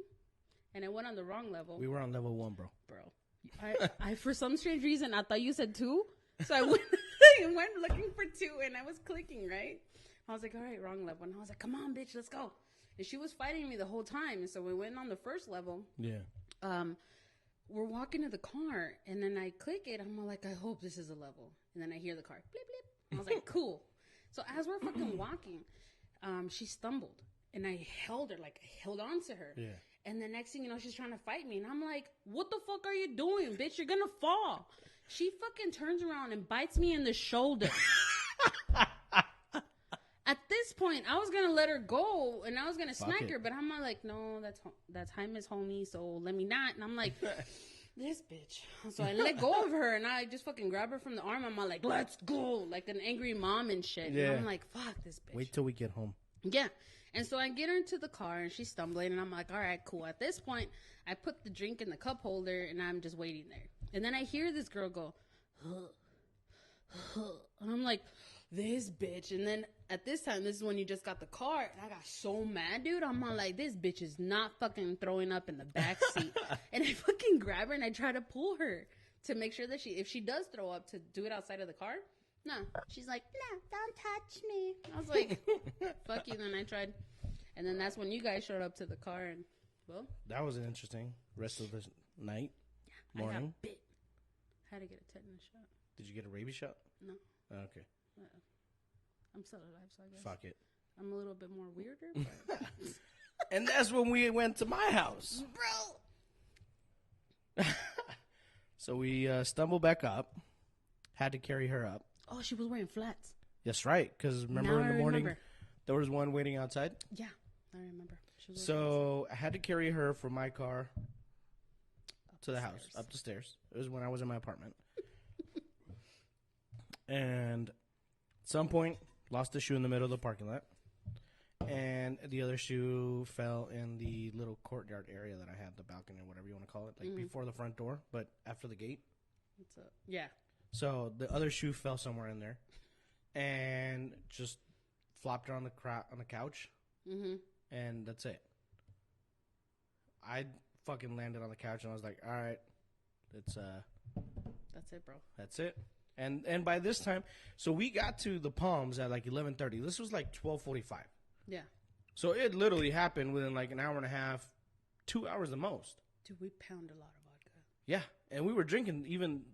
and I went on the wrong level. We were on level 1, bro. I for some strange reason, I thought you said 2. So I went looking for 2, and I was clicking, right? I was like, all right, wrong level. And I was like, come on, bitch, let's go. And she was fighting me the whole time. And so we went on the first level. Yeah. we're walking to the car, and then I click it. I'm like, I hope this is a level. And then I hear the car, blip, blip. I was like, cool. So as we're fucking walking, she stumbled. And I held her, like, I held on to her. Yeah. And the next thing you know, she's trying to fight me. And I'm like, what the fuck are you doing, bitch? You're gonna fall. She fucking turns around and bites me in the shoulder. At this point, I was going to let her go. And I was going to smack her. But I'm like, no, that's Jaime's homie. So let me not. And I'm like, this bitch. So I let go of her. And I just fucking grab her from the arm. I'm all like, let's go. Like an angry mom and shit. Yeah. And I'm like, fuck this bitch. Wait till we get home. Yeah. And so I get her into the car, and she's stumbling, and I'm like, all right, cool. At this point, I put the drink in the cup holder, and I'm just waiting there. And then I hear this girl go, and I'm like, this bitch. And then at this time, this is when you just got the car, and I got so mad, dude. I'm all like, this bitch is not fucking throwing up in the back seat. And I fucking grab her, and I try to pull her to make sure that if she does throw up, to do it outside of the car. No. She's like, no, don't touch me. I was like, fuck you. Then I tried. And then that's when you guys showed up to the car. And, well. That was an interesting rest of the night. Yeah, morning. I got bit. Had to get a tetanus shot. Did you get a rabies shot? No. Oh, okay. I'm still alive, so I guess. Fuck it. I'm a little bit more weirder. But... And that's when we went to my house. Bro. So we stumbled back up. Had to carry her up. Oh, she was wearing flats. That's right. Because remember in the morning, there was one waiting outside? Yeah, I remember. So I had to carry her from my car to the house, up the stairs. It was when I was in my apartment. And at some point, lost the shoe in the middle of the parking lot. And the other shoe fell in the little courtyard area that I had, the balcony or whatever you want to call it. Like before the front door, but after the gate. Yeah. So the other shoe fell somewhere in there, and just flopped her on the couch, and that's it. I fucking landed on the couch, and I was like, "All right, that's it, bro. That's it." And by this time, so we got to the Palms at like 11:30. This was like 12:45. Yeah. So it literally happened within like an hour and a half, 2 hours the most. Dude, we pound a lot of vodka. Yeah, and we were drinking even.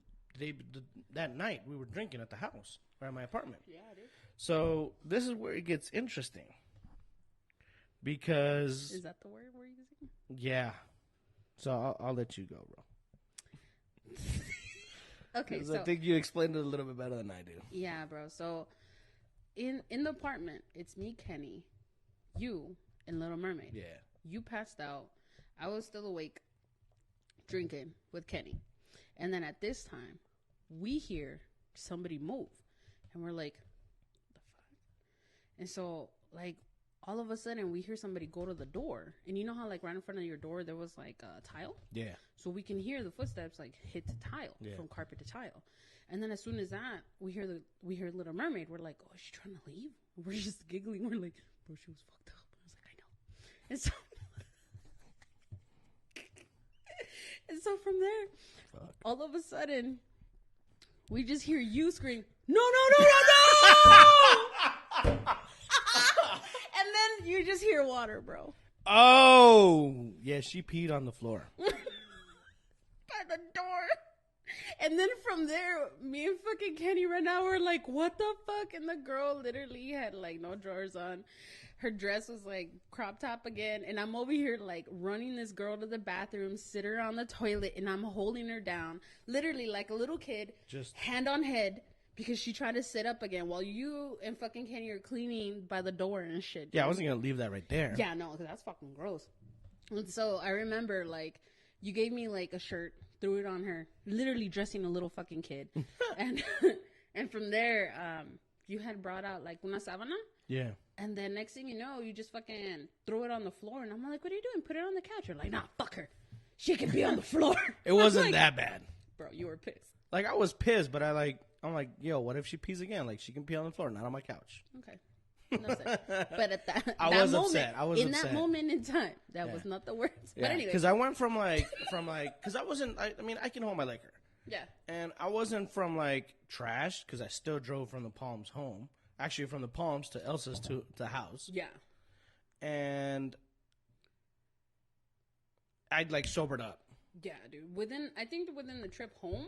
That night, we were drinking at the house or at my apartment. Yeah, dude. So this is where it gets interesting. Because... Is that the word we're using? Yeah. So I'll let you go, bro. Okay, so... I think you explained it a little bit better than I do. Yeah, bro. So in the apartment, it's me, Kenny, you, and Little Mermaid. Yeah. You passed out. I was still awake drinking with Kenny. And then at this time, we hear somebody move. And we're like, what the fuck? And so, like, all of a sudden, we hear somebody go to the door. And you know how, like, right in front of your door, there was, like, a tile? Yeah. So we can hear the footsteps, like, hit the tile, from carpet to tile. And then as soon as that, we hear Little Mermaid. We're like, oh, is she trying to leave? We're just giggling. We're like, bro, she was fucked up. I was like, I know. And so... And so from there, all of a sudden, we just hear you scream, no! And then you just hear water, bro. Oh! Yeah, she peed on the floor. By the door. And then from there, me and fucking Kenny right now were like, what the fuck? And the girl literally had, like, no drawers on. Her dress was, like, crop top again. And I'm over here, like, running this girl to the bathroom, sit her on the toilet, and I'm holding her down. Literally, like a little kid, just hand on head, because she tried to sit up again while you and fucking Kenny are cleaning by the door and shit. Dude. Yeah, I wasn't going to leave that right there. Yeah, no, because that's fucking gross. And so I remember, like, you gave me, like, a shirt, threw it on her, literally dressing a little fucking kid. And from there, you had brought out, like, una sábana. Yeah. And then next thing you know, you just fucking throw it on the floor. And I'm like, what are you doing? Put it on the couch. You're like, nah, fuck her. She can be on the floor. It wasn't like, that bad. Bro, you were pissed. Like, I was pissed, but I'm like, yo, what if she pees again? Like, she can pee on the floor, not on my couch. Okay. But at that I that was moment, upset. I was in upset. that moment in time, that was not the words. Yeah. But anyway. Because I went from because I wasn't, I mean, I can hold my liquor. Yeah. And I wasn't from, like, trash, because I still drove from the Palms home. Actually, from the Palms to Elsa's to the house. Yeah. And I'd, like, sobered up. Yeah, dude. I think within the trip home,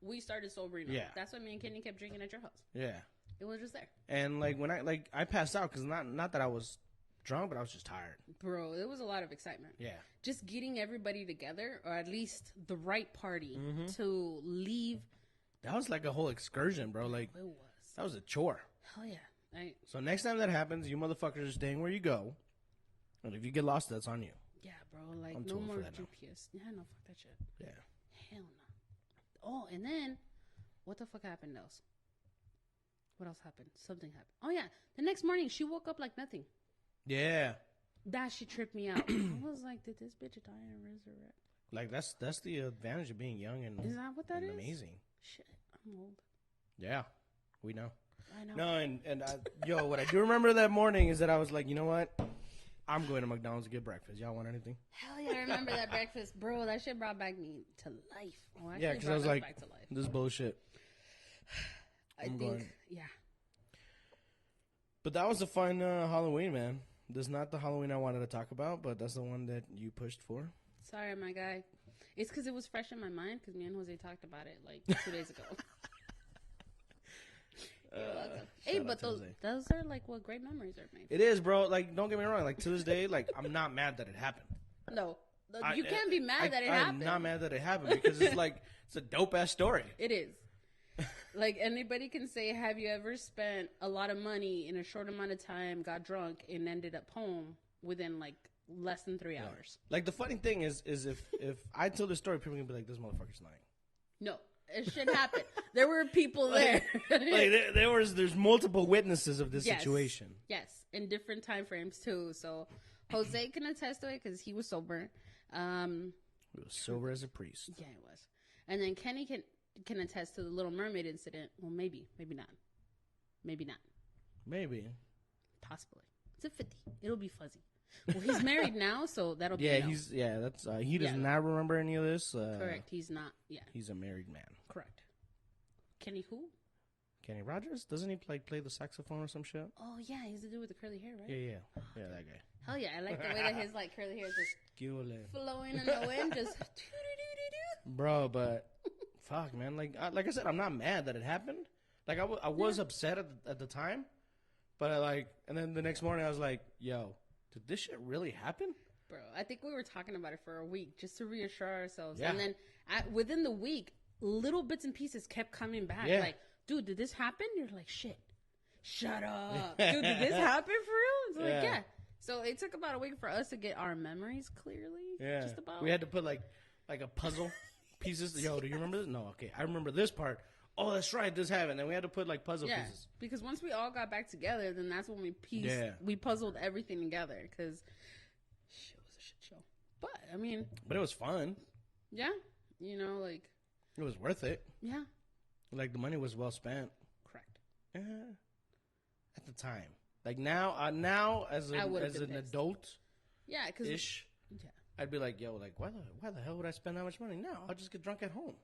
we started sobering up. Yeah. That's why me and Kenny kept drinking at your house. Yeah. It was just there. And like when I passed out because not that I was drunk, but I was just tired. Bro, it was a lot of excitement. Yeah. Just getting everybody together, or at least the right party to leave. That was like a whole excursion, bro. Like It was. that was a chore. Hell yeah. So next time that happens, you motherfuckers are staying where you go. And if you get lost, that's on you. Yeah, bro. Like, I'm no too old more for that now. GPS. Yeah, no, fuck that shit. Yeah. Hell no. Oh, and then, what the fuck happened else? What else happened? Something happened. Oh, yeah. The next morning, she woke up like nothing. Yeah. That shit tripped me out. I was like, did this bitch die and resurrect? Like that's the advantage of being young and Is that what that is? amazing. Shit, I'm old. Yeah, we know. I know. No, and yo, what I do remember that morning is that I was like, you know what? I'm going to McDonald's to get breakfast. Y'all want anything? Hell yeah, I remember that breakfast. Bro, that shit brought back me to life. Oh, actually Yeah, because I brought was us like, back to life. this bullshit. I think, going. yeah. But that was a fun Halloween, man. This is not the Halloween I wanted to talk about, but that's the one that you pushed for. Sorry, my guy. It's because it was fresh in my mind because me and Jose talked about it like 2 days ago. You're welcome. Hey, but those are like what great memories are made. It is, bro. Like, don't get me wrong. Like, to this day, like, I'm not mad that it happened. No. You can't be mad that it happened. I'm not mad that it happened because it's like, it's a dope-ass story. It is. Like, anybody can say, have you ever spent a lot of money in a short amount of time, got drunk, and ended up home within, like, less than 3 hours? Like, the funny thing is if I tell this story, people can be like, this motherfucker's lying. No. It should happen. There were people there. Like, there's multiple witnesses of this situation. Yes. In different time frames, too. So, Jose can attest to it because he was sober. He was sober as a priest. Yeah, he was. And then Kenny can attest to the Little Mermaid incident. Well, maybe not. Maybe not. Maybe. Possibly. It's a 50. It'll be fuzzy. Well, he's married now, so that'll be that's he does not remember any of this. Correct. He's not. Yeah. He's a married man. Correct. Kenny who? Kenny Rogers? Doesn't he like play the saxophone or some shit? Oh yeah, he's the dude with the curly hair, right? Yeah, that guy. Hell yeah, I like the way that his like curly hair is just flowing in the wind, just. Bro, but fuck, man. Like I said, I'm not mad that it happened. Like I was upset at the time, but and then the next morning I was like, yo, did this shit really happen? Bro, I think we were talking about it for a week just to reassure ourselves. Yeah. And then within the week, little bits and pieces kept coming back. Yeah. Like, dude, did this happen? You're like, shit. Shut up. Dude, did this happen for real? It's like, yeah. So it took about a week for us to get our memories clearly. Yeah. Just about. We had to put like a puzzle pieces. Yo, do you remember this? No, okay. I remember this part. Oh, that's right. This happened. And we had to put like puzzle pieces. Because once we all got back together, then that's when we puzzled everything together. Because shit was a shit show. But, I mean. But it was fun. Yeah. You know, like. It was worth it. Yeah. Like the money was well spent. Correct. At the time. Like now as an adult. Yeah, because. Ish. Yeah. I'd be like, yo, like, why the hell would I spend that much money? No, I'll just get drunk at home.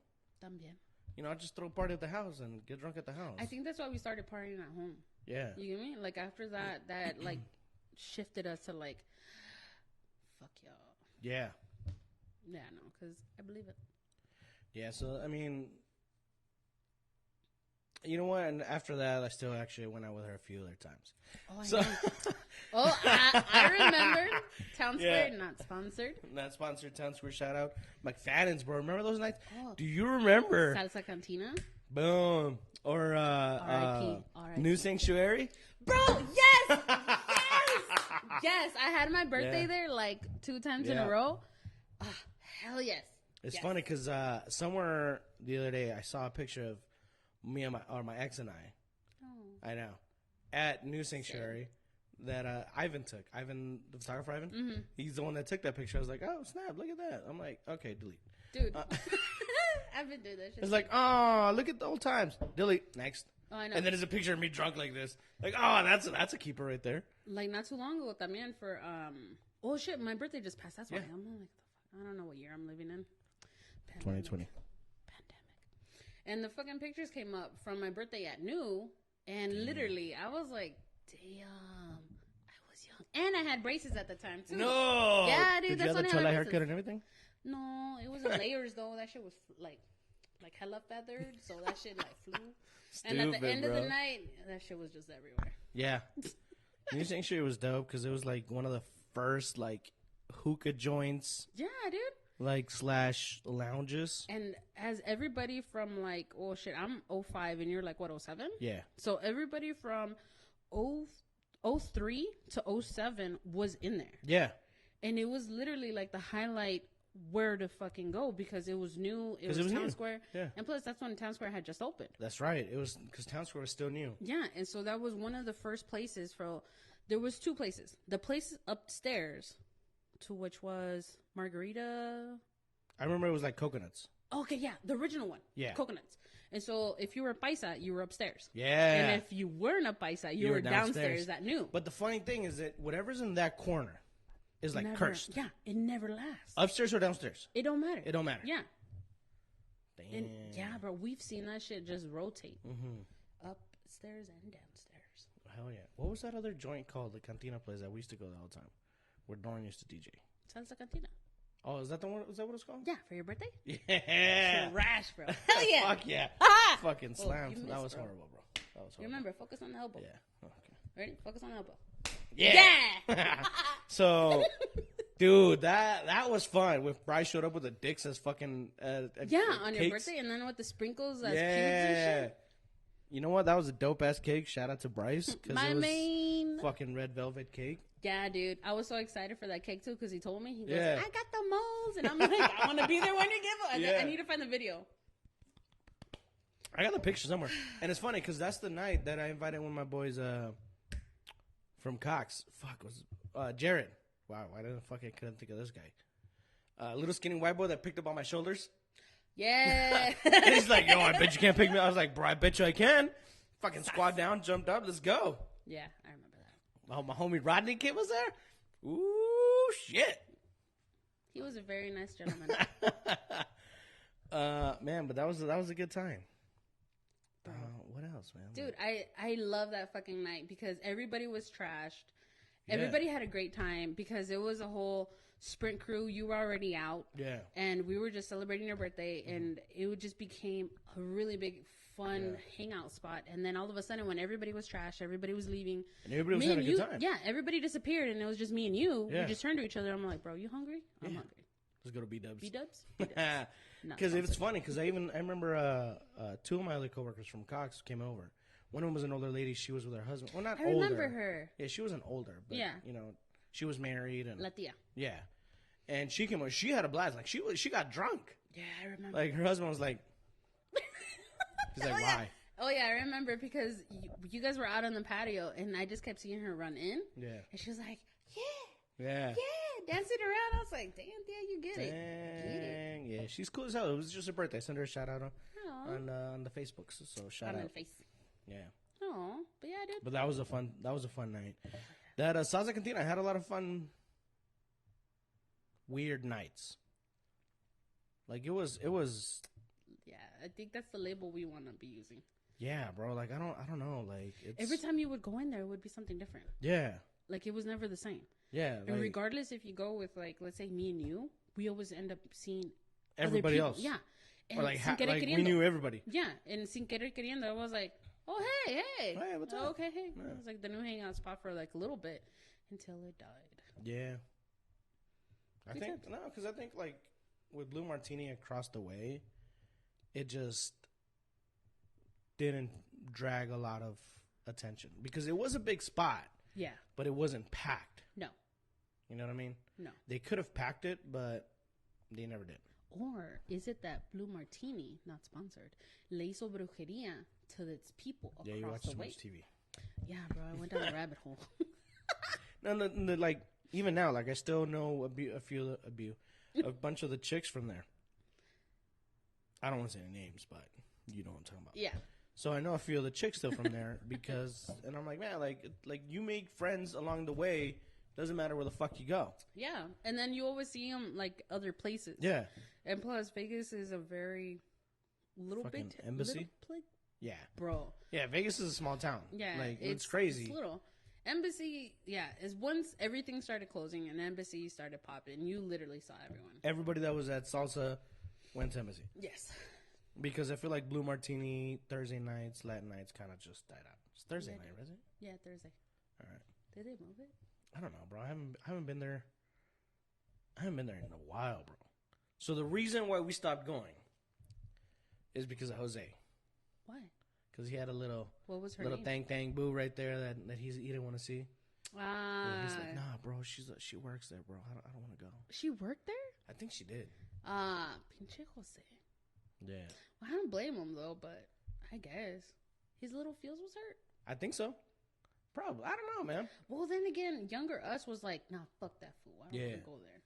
También. You know, I'll just throw a party at the house and get drunk at the house. I think that's why we started partying at home. Yeah. You get me? Like, after that like, shifted us to, like, fuck y'all. Yeah. Yeah, no, because I believe it. Yeah, so, I mean, you know what? And after that, I still actually went out with her a few other times. Oh, I know. Oh, I remember. Town Square, not sponsored. Not sponsored. Town Square, shout out. McFadden's, bro. Remember those nights? Oh. Do you remember? Salsa Cantina. Boom. Or R.I.P. New Sanctuary. Bro, yes! Yes! I had my birthday there like 2 times in a row. Hell yes. It's funny because somewhere the other day I saw a picture of me and my ex and I. Oh. I know. At New Sanctuary. That Ivan took. Ivan, the photographer Ivan? Mm-hmm. He's the one that took that picture. I was like, oh, snap, look at that. I'm like, okay, delete. Dude. I've been doing that shit. It's like, oh, look at the old times. Delete. Next. Oh, I know. And then there's a picture of me drunk like this. Like, oh, that's a keeper right there. Like, not too long ago, también for, oh, shit, my birthday just passed. That's why I'm like, the fuck? I don't know what year I'm living in. 2020. Pandemic. And the fucking pictures came up from my birthday at New, and literally, I was like, damn. I was young. And I had braces at the time, too. No. Yeah, dude. Did that's you have when the I had chola braces. haircut and everything? No, it was in layers though. That shit was like hella feathered, so that shit like flew. Stupid, and at the end bro. of the night, that shit was just everywhere. Yeah. New Sanctuary was dope because it was like one of the first like hookah joints, Yeah, dude. like / lounges. And as everybody from like, oh shit, I'm 05 and you're like, what, 07? Yeah. So everybody from 03 to 07 was in there. Yeah. And it was literally like the highlight where to fucking go because it was new. It was Town new. Square. Yeah. And plus, that's when Town Square had just opened. That's right. It was because Town Square was still new. Yeah. And so that was one of the first places for, there was 2 places. The place upstairs, to which was Margarita. I remember it was like coconuts. Okay, yeah. The original one. Yeah. Coconuts. And so if you were a paisa, you were upstairs. Yeah. And if you weren't a paisa, you were downstairs at new. But the funny thing is that whatever's in that corner is like Never, cursed. Yeah, it never lasts. Upstairs or downstairs? It don't matter. It don't matter. Yeah. Damn. And yeah, bro, we've seen that shit just rotate. Mm-hmm. Upstairs and downstairs. Hell yeah. What was that other joint called? The cantina place that we used to go the whole time. Where Dorn used to DJ. Salsa Cantina. Oh, is that the one? Is that what it's called? Yeah, for your birthday? Yeah. Trash, bro. Hell yeah. Fuck yeah. Ah! Fucking Oh, slammed. you That missed, was bro. horrible, bro. That was horrible. Remember, focus on the elbow. Yeah. Okay. Ready? Focus on the elbow. Yeah. So, dude, that was fun. With Bryce showed up with the dicks as fucking Yeah, on your cakes. birthday, and then with the sprinkles as cubes and shit. You know what? That was a dope ass cake. Shout out to Bryce because My it was main. fucking red velvet cake. Yeah, dude. I was so excited for that cake, too, because he told me. He goes, Yeah. I got the molds. And I'm like, I want to be there when you give it. Yeah. I need to find the video. I got the picture somewhere, and it's funny because that's the night that I invited one of my boys from Cox. Fuck, was Jared? Wow, I couldn't think of this guy. Little skinny white boy that picked up on my shoulders. Yeah. And he's like, "Yo, I bet you can't pick me." I was like, "Bro, I bet you I can." Fucking squat down, jumped up, let's go. Yeah, I remember that. Oh, my homie Rodney kid was there. Ooh, shit. He was a very nice gentleman. Man, but that was a good time. What else, man? Dude, I love that fucking night because everybody was trashed. Yeah. Everybody had a great time because it was a whole sprint crew. You were already out. Yeah. And we were just celebrating your birthday, and it just became a really big, fun hangout spot. And then all of a sudden, when everybody was trashed, everybody was leaving. And everybody was me having and a you, good time. yeah, everybody disappeared, and it was just me and you. Yeah. We just turned to each other. I'm like, bro, you hungry? I'm hungry. Let's go to B-Dubs. B-dubs? Because it's funny, because I remember 2 of my other coworkers from Cox came over. One of them was an older lady. She was with her husband. Well, not I older. remember her. Yeah, she wasn't older, but Yeah. you know, she was married and La tia. yeah. And she came over. She had a blast. Like she got drunk. Yeah, I remember. Like her husband was like, he's like, why? Oh, yeah, I remember because you guys were out on the patio, and I just kept seeing her run in. Yeah. And she was like, Yeah. dancing around. I was like, damn, you get it. Dang. Yeah, she's cool as hell. It was just her birthday. I sent her a shout out Aw. on the Facebook. So shout On out. the face. Yeah. Oh, but yeah, dude. But that was a fun night. That Salsa Cantina, I had a lot of fun weird nights. Like it was Yeah, I think that's the label we want to be using. yeah, bro. Like I don't know. Like it's Every time you would go in there, it would be something different. yeah, Like it was never the same. yeah. And Like, regardless if you go with like, let's say me and you, we always end up seeing other everybody people. else. Yeah. And Or like, sin querer like we queriendo. knew everybody. Yeah, and sin querer queriendo, I was like, oh hey. Hey, what's Oh, up? okay, hey. Yeah. It was like the new hangout spot for like a little bit until it died. Yeah. I Good think times. because I think like with Blue Martini across the way, it just didn't drag a lot of attention because it was a big spot, Yeah. but it wasn't packed. No. You know what I mean? No. They could have packed it, but they never did. Or is it that Blue Martini, not sponsored, le hizo brujería to its people Yeah, you across watch the too way? much TV. Yeah, bro, I went down a rabbit hole. No, like even now, like I still know a bunch of the chicks from there. I don't want to say any names, but you know what I'm talking about. Yeah. So I know a few of the chicks still from there because, and I'm like, man, like you make friends along the way. Doesn't matter where the fuck you go. Yeah, and then you always see them like other places. Yeah. And plus, Vegas is a very little Fucking bit embassy? little, Yeah. bro. Yeah. Vegas is a small town. Yeah, Like it's crazy. It's little. Embassy, is once everything started closing and Embassy started popping, you literally saw everyone. Everybody that was at Salsa went to Embassy. Yes. Because I feel like Blue Martini, Thursday nights, Latin nights kind of just died out. It's Thursday night, is it? Yeah, Thursday. All right. Did they move it? I don't know, bro. I haven't been there. I haven't been there in a while, bro. So the reason why we stopped going is because of Jose. Why? Because he had a little, what was her little name? thang boo right there that he didn't want to see. Ah. He's like, nah, bro. She works there, bro. I don't want to go. She worked there? I think she did. Pinche Jose. Yeah. Well, I don't blame him though, but I guess his little feels was hurt. I think so. Probably. I don't know, man. Well, then again, younger us was like, nah, fuck that fool. I don't want to go there.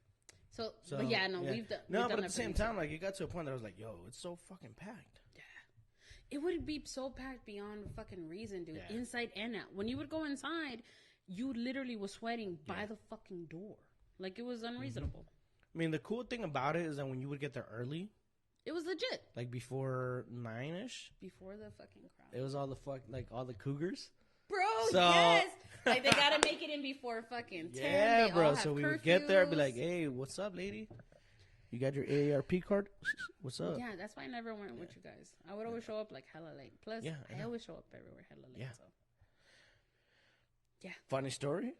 So, but yeah, no, yeah. we've done. No, we've but done at the same time, like, it got to a point that I was like, yo, it's so fucking packed. Yeah. It would be so packed beyond fucking reason, dude. Yeah. Inside and out. When you would go inside, you literally was sweating by the fucking door. Like, it was unreasonable. I mean, the cool thing about it is that when you would get there early, it was legit. like before 9-ish, before the fucking crowd. it was all the cougars. Bro, So- yes. Like, they gotta make it in before fucking 10. Yeah, They bro. all have So we would get there and be curfews. like, hey, what's up, lady? You got your AARP card? What's up? Yeah, that's why I never went with you guys. I would always show up like hella late. Plus, Yeah, I I know. always show up everywhere hella late. Yeah. So. Yeah. Funny story.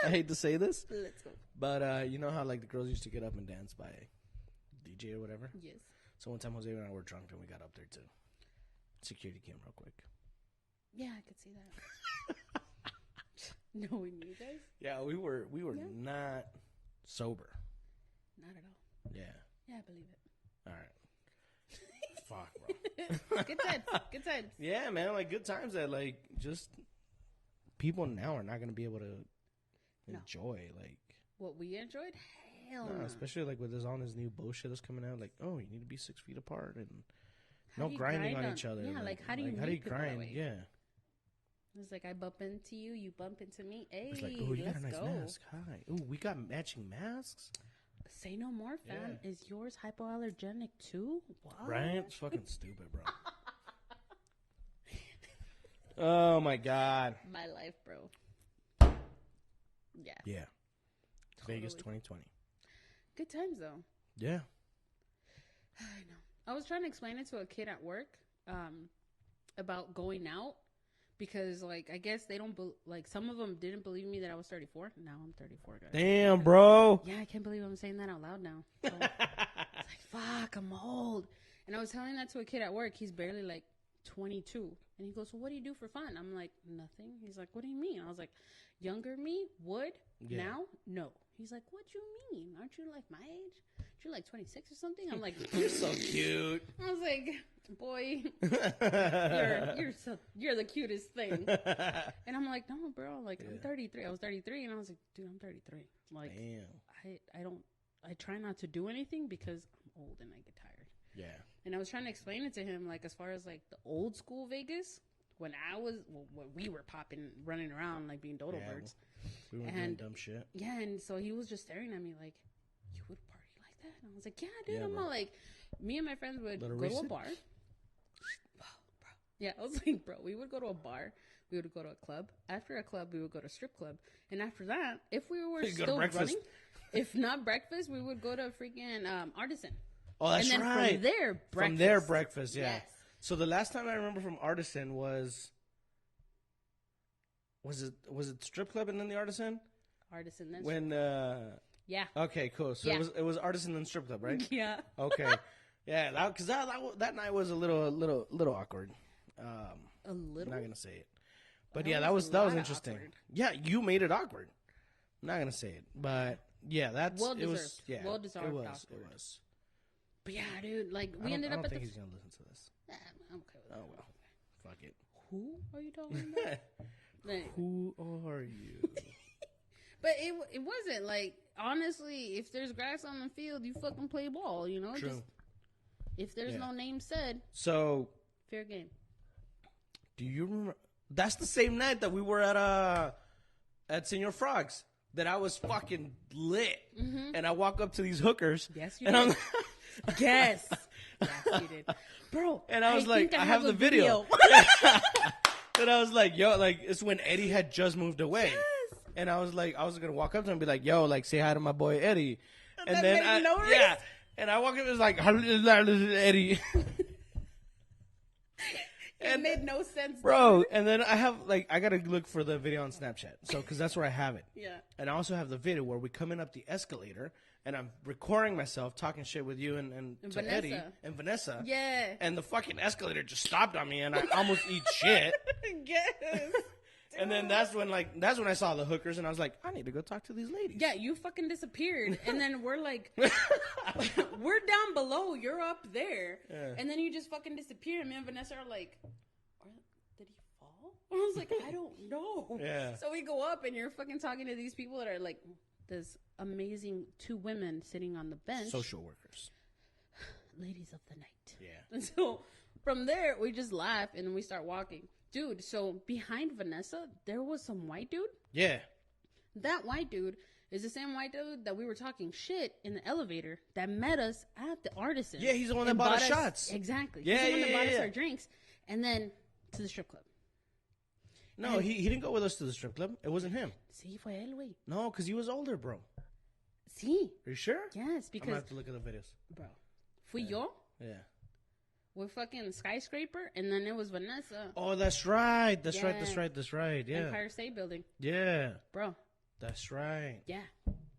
I hate to say this, Let's go. but you know how like the girls used to get up and dance by DJ or whatever? Yes. So one time Jose and I were drunk and we got up there too. Security came real quick. Yeah, I could see that. Knowing you guys? Yeah, we were Yeah. not sober. Not at all. Yeah. Yeah, I believe it. All right. Fuck, bro. Good times. Good times. Yeah, man. Like good times that like just people now are not gonna be able to No. enjoy. Like What we enjoyed? Hell no. especially like with all this new bullshit that's coming out. Like, oh, you need to be 6 feet apart and How no do you grinding grind on each other. Yeah, like how do you how do you meet people that grind? way? Yeah. It's like I bump into you, you bump into me. Hey, It's like, oh, you got let's a nice go. mask. Hi. Oh, we got matching masks. Say no more, fam. Yeah. Is yours hypoallergenic too? What? Right? It's fucking stupid, bro. Oh my god. My life, bro. Yeah. Yeah. Vegas Totally. 2020. Good times though. Yeah. I know. I was trying to explain it to a kid at work about going out because, like, I guess they don't like some of them didn't believe me that I was 34. Now I'm 34, guys. Damn, bro. Yeah, I can't believe I'm saying that out loud now. So, it's like, fuck, I'm old. And I was telling that to a kid at work. He's barely like 22. And he goes, well, what do you do for fun? I'm like, nothing. He's like, what do you mean? I was like, younger me would. Yeah. Now, no. He's like, what you mean? Aren't you like my age? Aren't you like 26 or something? I'm like, You're so cute. I was like, boy, you're the cutest thing. And I'm like, no, bro. Like, I'm 33. I was 33, and I was like, dude, I'm 33. Like, Damn. I try not to do anything because I'm old and I get tired. Yeah. And I was trying to explain it to him, like, as far as like the old school Vegas, when we were popping, running around like being dodo birds. We were doing dumb shit. Yeah, and so he was just staring at me like, you would party like that? And I was like, yeah, dude. Yeah, I'm bro. all like, me and my friends would Little go to a recent? bar. Yeah, I was like, bro, we would go to a bar. We would go to a club. After a club, we would go to a strip club. And after that, if we were You go to still breakfast. running, if not breakfast, we would go to freaking Artisan. Oh, that's and then right. from there, breakfast. From there, breakfast, yeah. Yes. So the last time I remember from Artisan was it strip club and then the Artisan? Artisan then When yeah. okay, cool. So Yeah. it was Artisan then strip club, right? Yeah. Okay. Yeah, because that night was a little awkward. A little. I'm not gonna say it, but That yeah, was that a was lot interesting. awkward. Yeah, you made it awkward. I'm not gonna say it, but yeah, that's Well it was. deserved. Yeah, Well deserved It was. awkward. It was. But yeah, dude, like I we don't- ended I up don't at think the. he's gonna listen to this. I'm okay with that. Oh well, fuck it. Who are you talking about? Like, Who are you? but it wasn't like, honestly, if there's grass on the field, you fucking play ball, you know. True. Just, if there's Yeah. no name said, So, fair game. do you remember? That's the same night that we were at Senor Frogs. That I was fucking lit, and I walk up to these hookers. Yes, you and did. Yes, yes, you did, bro. And I was like, think I have a the video. And I was like, yo, like, it's when Eddie had just moved away. Yes. And I was like, I was going to walk up to him and be like, yo, like, say hi to my boy Eddie. And that then, made no yeah. reason. And I walk up and it was like, Eddie. It made no sense. Bro, and then I have, like, I got to look for the video on Snapchat. So, because that's where I have it. Yeah. And I also have the video where we coming up the escalator, and I'm recording myself talking shit with you and to Vanessa. Eddie and Vanessa. Yeah. And the fucking escalator just stopped on me, and I almost eat shit. Yes. And then that's when I saw the hookers, and I was like, I need to go talk to these ladies. Yeah, you fucking disappeared, and then we're like, we're down below, you're up there, and then you just fucking disappear. And me and Vanessa are like, did he fall? I was like, I don't know. Yeah. So we go up, and you're fucking talking to these people that are like, this amazing 2 women sitting on the bench, Social workers, ladies of the night. Yeah. And so from there, we just laugh and we start walking. Dude, so behind Vanessa, there was some white dude. Yeah. That white dude is the same white dude that we were talking shit in the elevator that met us at the Artisan. Yeah, he's the one that bought us shots. Exactly. Yeah, he's the one that bought us yeah. our drinks. And then to the strip club. No, he didn't go with us to the strip club. It wasn't him. Sí, fue él, güey. No, because he was older, bro. Sí. Are you sure? Yes, I'm going because, to have to look at the videos. bro, fui yo Yeah. with fucking Skyscraper, and then it was Vanessa. Oh, that's right. That's Yeah. right. That's right. That's right. Yeah. Empire State Building. Yeah. Bro, That's right. yeah.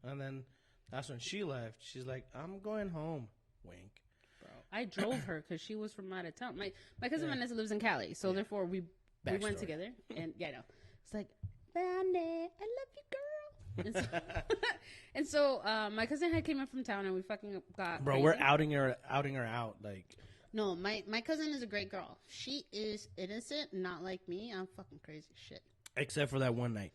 And then that's when she left. She's like, I'm going home. Wink. Bro, I drove her because she was from out of town. My cousin Vanessa lives in Cali, so therefore we went Backstory. together. And yeah, no, it's like, Vandy, I love you, girl. And so my cousin had came in from town, and we fucking got Bro, crazy. we're outing her out. Like, No, my cousin is a great girl. She is innocent, not like me. I'm fucking crazy as shit. except for that one night.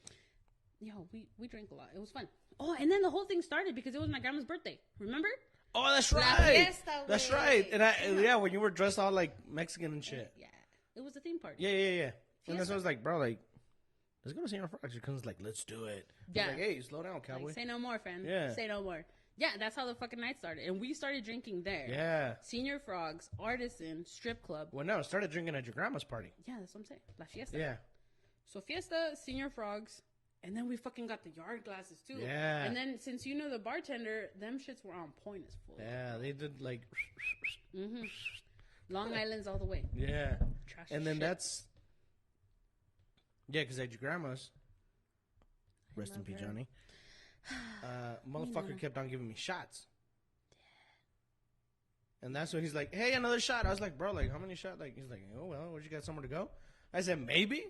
Yo, we drank a lot. It was fun. Oh, and then the whole thing started because it was my grandma's birthday. Remember? Oh, that's La right. fiesta, That's güey. right. And yeah, when you were dressed all like Mexican and shit. Yeah. It was a theme party. Yeah. And that's what I was like, bro, like, let's go to Senior Frogs. She comes like, let's do it. I was like, hey, slow down, cowboy. Like, say no more, fam. Yeah. Say no more. Yeah, that's how the fucking night started. And we started drinking there. Yeah. Senior Frogs, Artisan, Strip Club. Well, no, started drinking at your grandma's party. Yeah, that's what I'm saying. La fiesta. Yeah. So fiesta, Senior Frogs, and then we fucking got the yard glasses too. Yeah. And then since you know the bartender, them shits were on point as full. Yeah, they did like. Mm-hmm. Long Island's all the way. Yeah. Trash And then shit. that's. Yeah, because at your grandma's. Rest in love peace, her. Johnny. Motherfucker kept on giving me shots. And that's when he's like, hey, another shot. I was like, bro, like, how many shots? Like, he's like, oh, well, would you got somewhere to go? I said, maybe.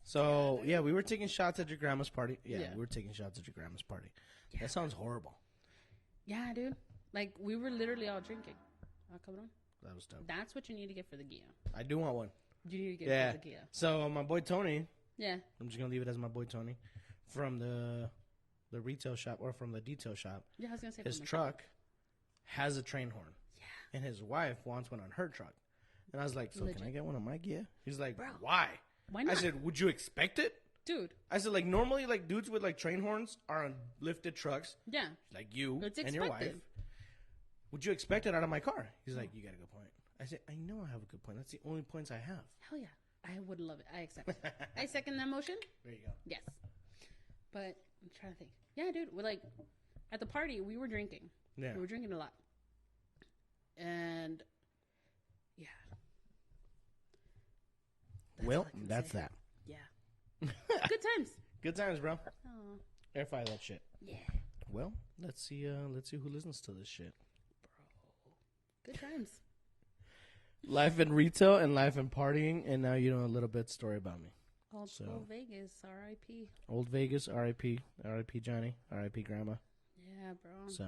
So, yeah, we were taking shots at your grandma's party. Yeah, we were taking shots at your grandma's party. Yeah. That sounds horrible. Yeah, dude. Like, we were literally all drinking. Ah, cabrón. That was dope. That's what you need to get for the Gia. I do want one. You need to get Yeah. for the Gia. So, my boy Tony, Yeah. I'm just going to leave it as my boy Tony, from the retail shop or from the detail shop, Yeah, I was going to say his from the- truck has a train horn. Yeah. And his wife wants one on her truck. And I was like, so Legit. can I get one on my Gia? He's like, Bro. why? Why not? I said, would you expect it? Dude. I said, like, normally, like, dudes with, like, train horns are on lifted trucks, Yeah. like you It's and your wife. expected. Would you expect it out of my car? He's like, you got a good point. I said, I know I have a good point. That's the only points I have. Hell yeah. I would love it. I accept it. I second that motion. There you go. Yes. But I'm trying to think. Yeah, dude. We're like, at the party, we were drinking. Yeah. We were drinking a lot. And, yeah. Well, all I can that's say. that. Yeah. Good times. Good times, bro. Oh, Air fry that shit. yeah. Well, let's see who listens to this shit. Good times. Life in retail and life in partying, and now you know a little bit story about me. Old So- Vegas, R.I.P. Old Vegas, R.I.P. R.I.P. Johnny, R.I.P. Grandma. Yeah, bro. So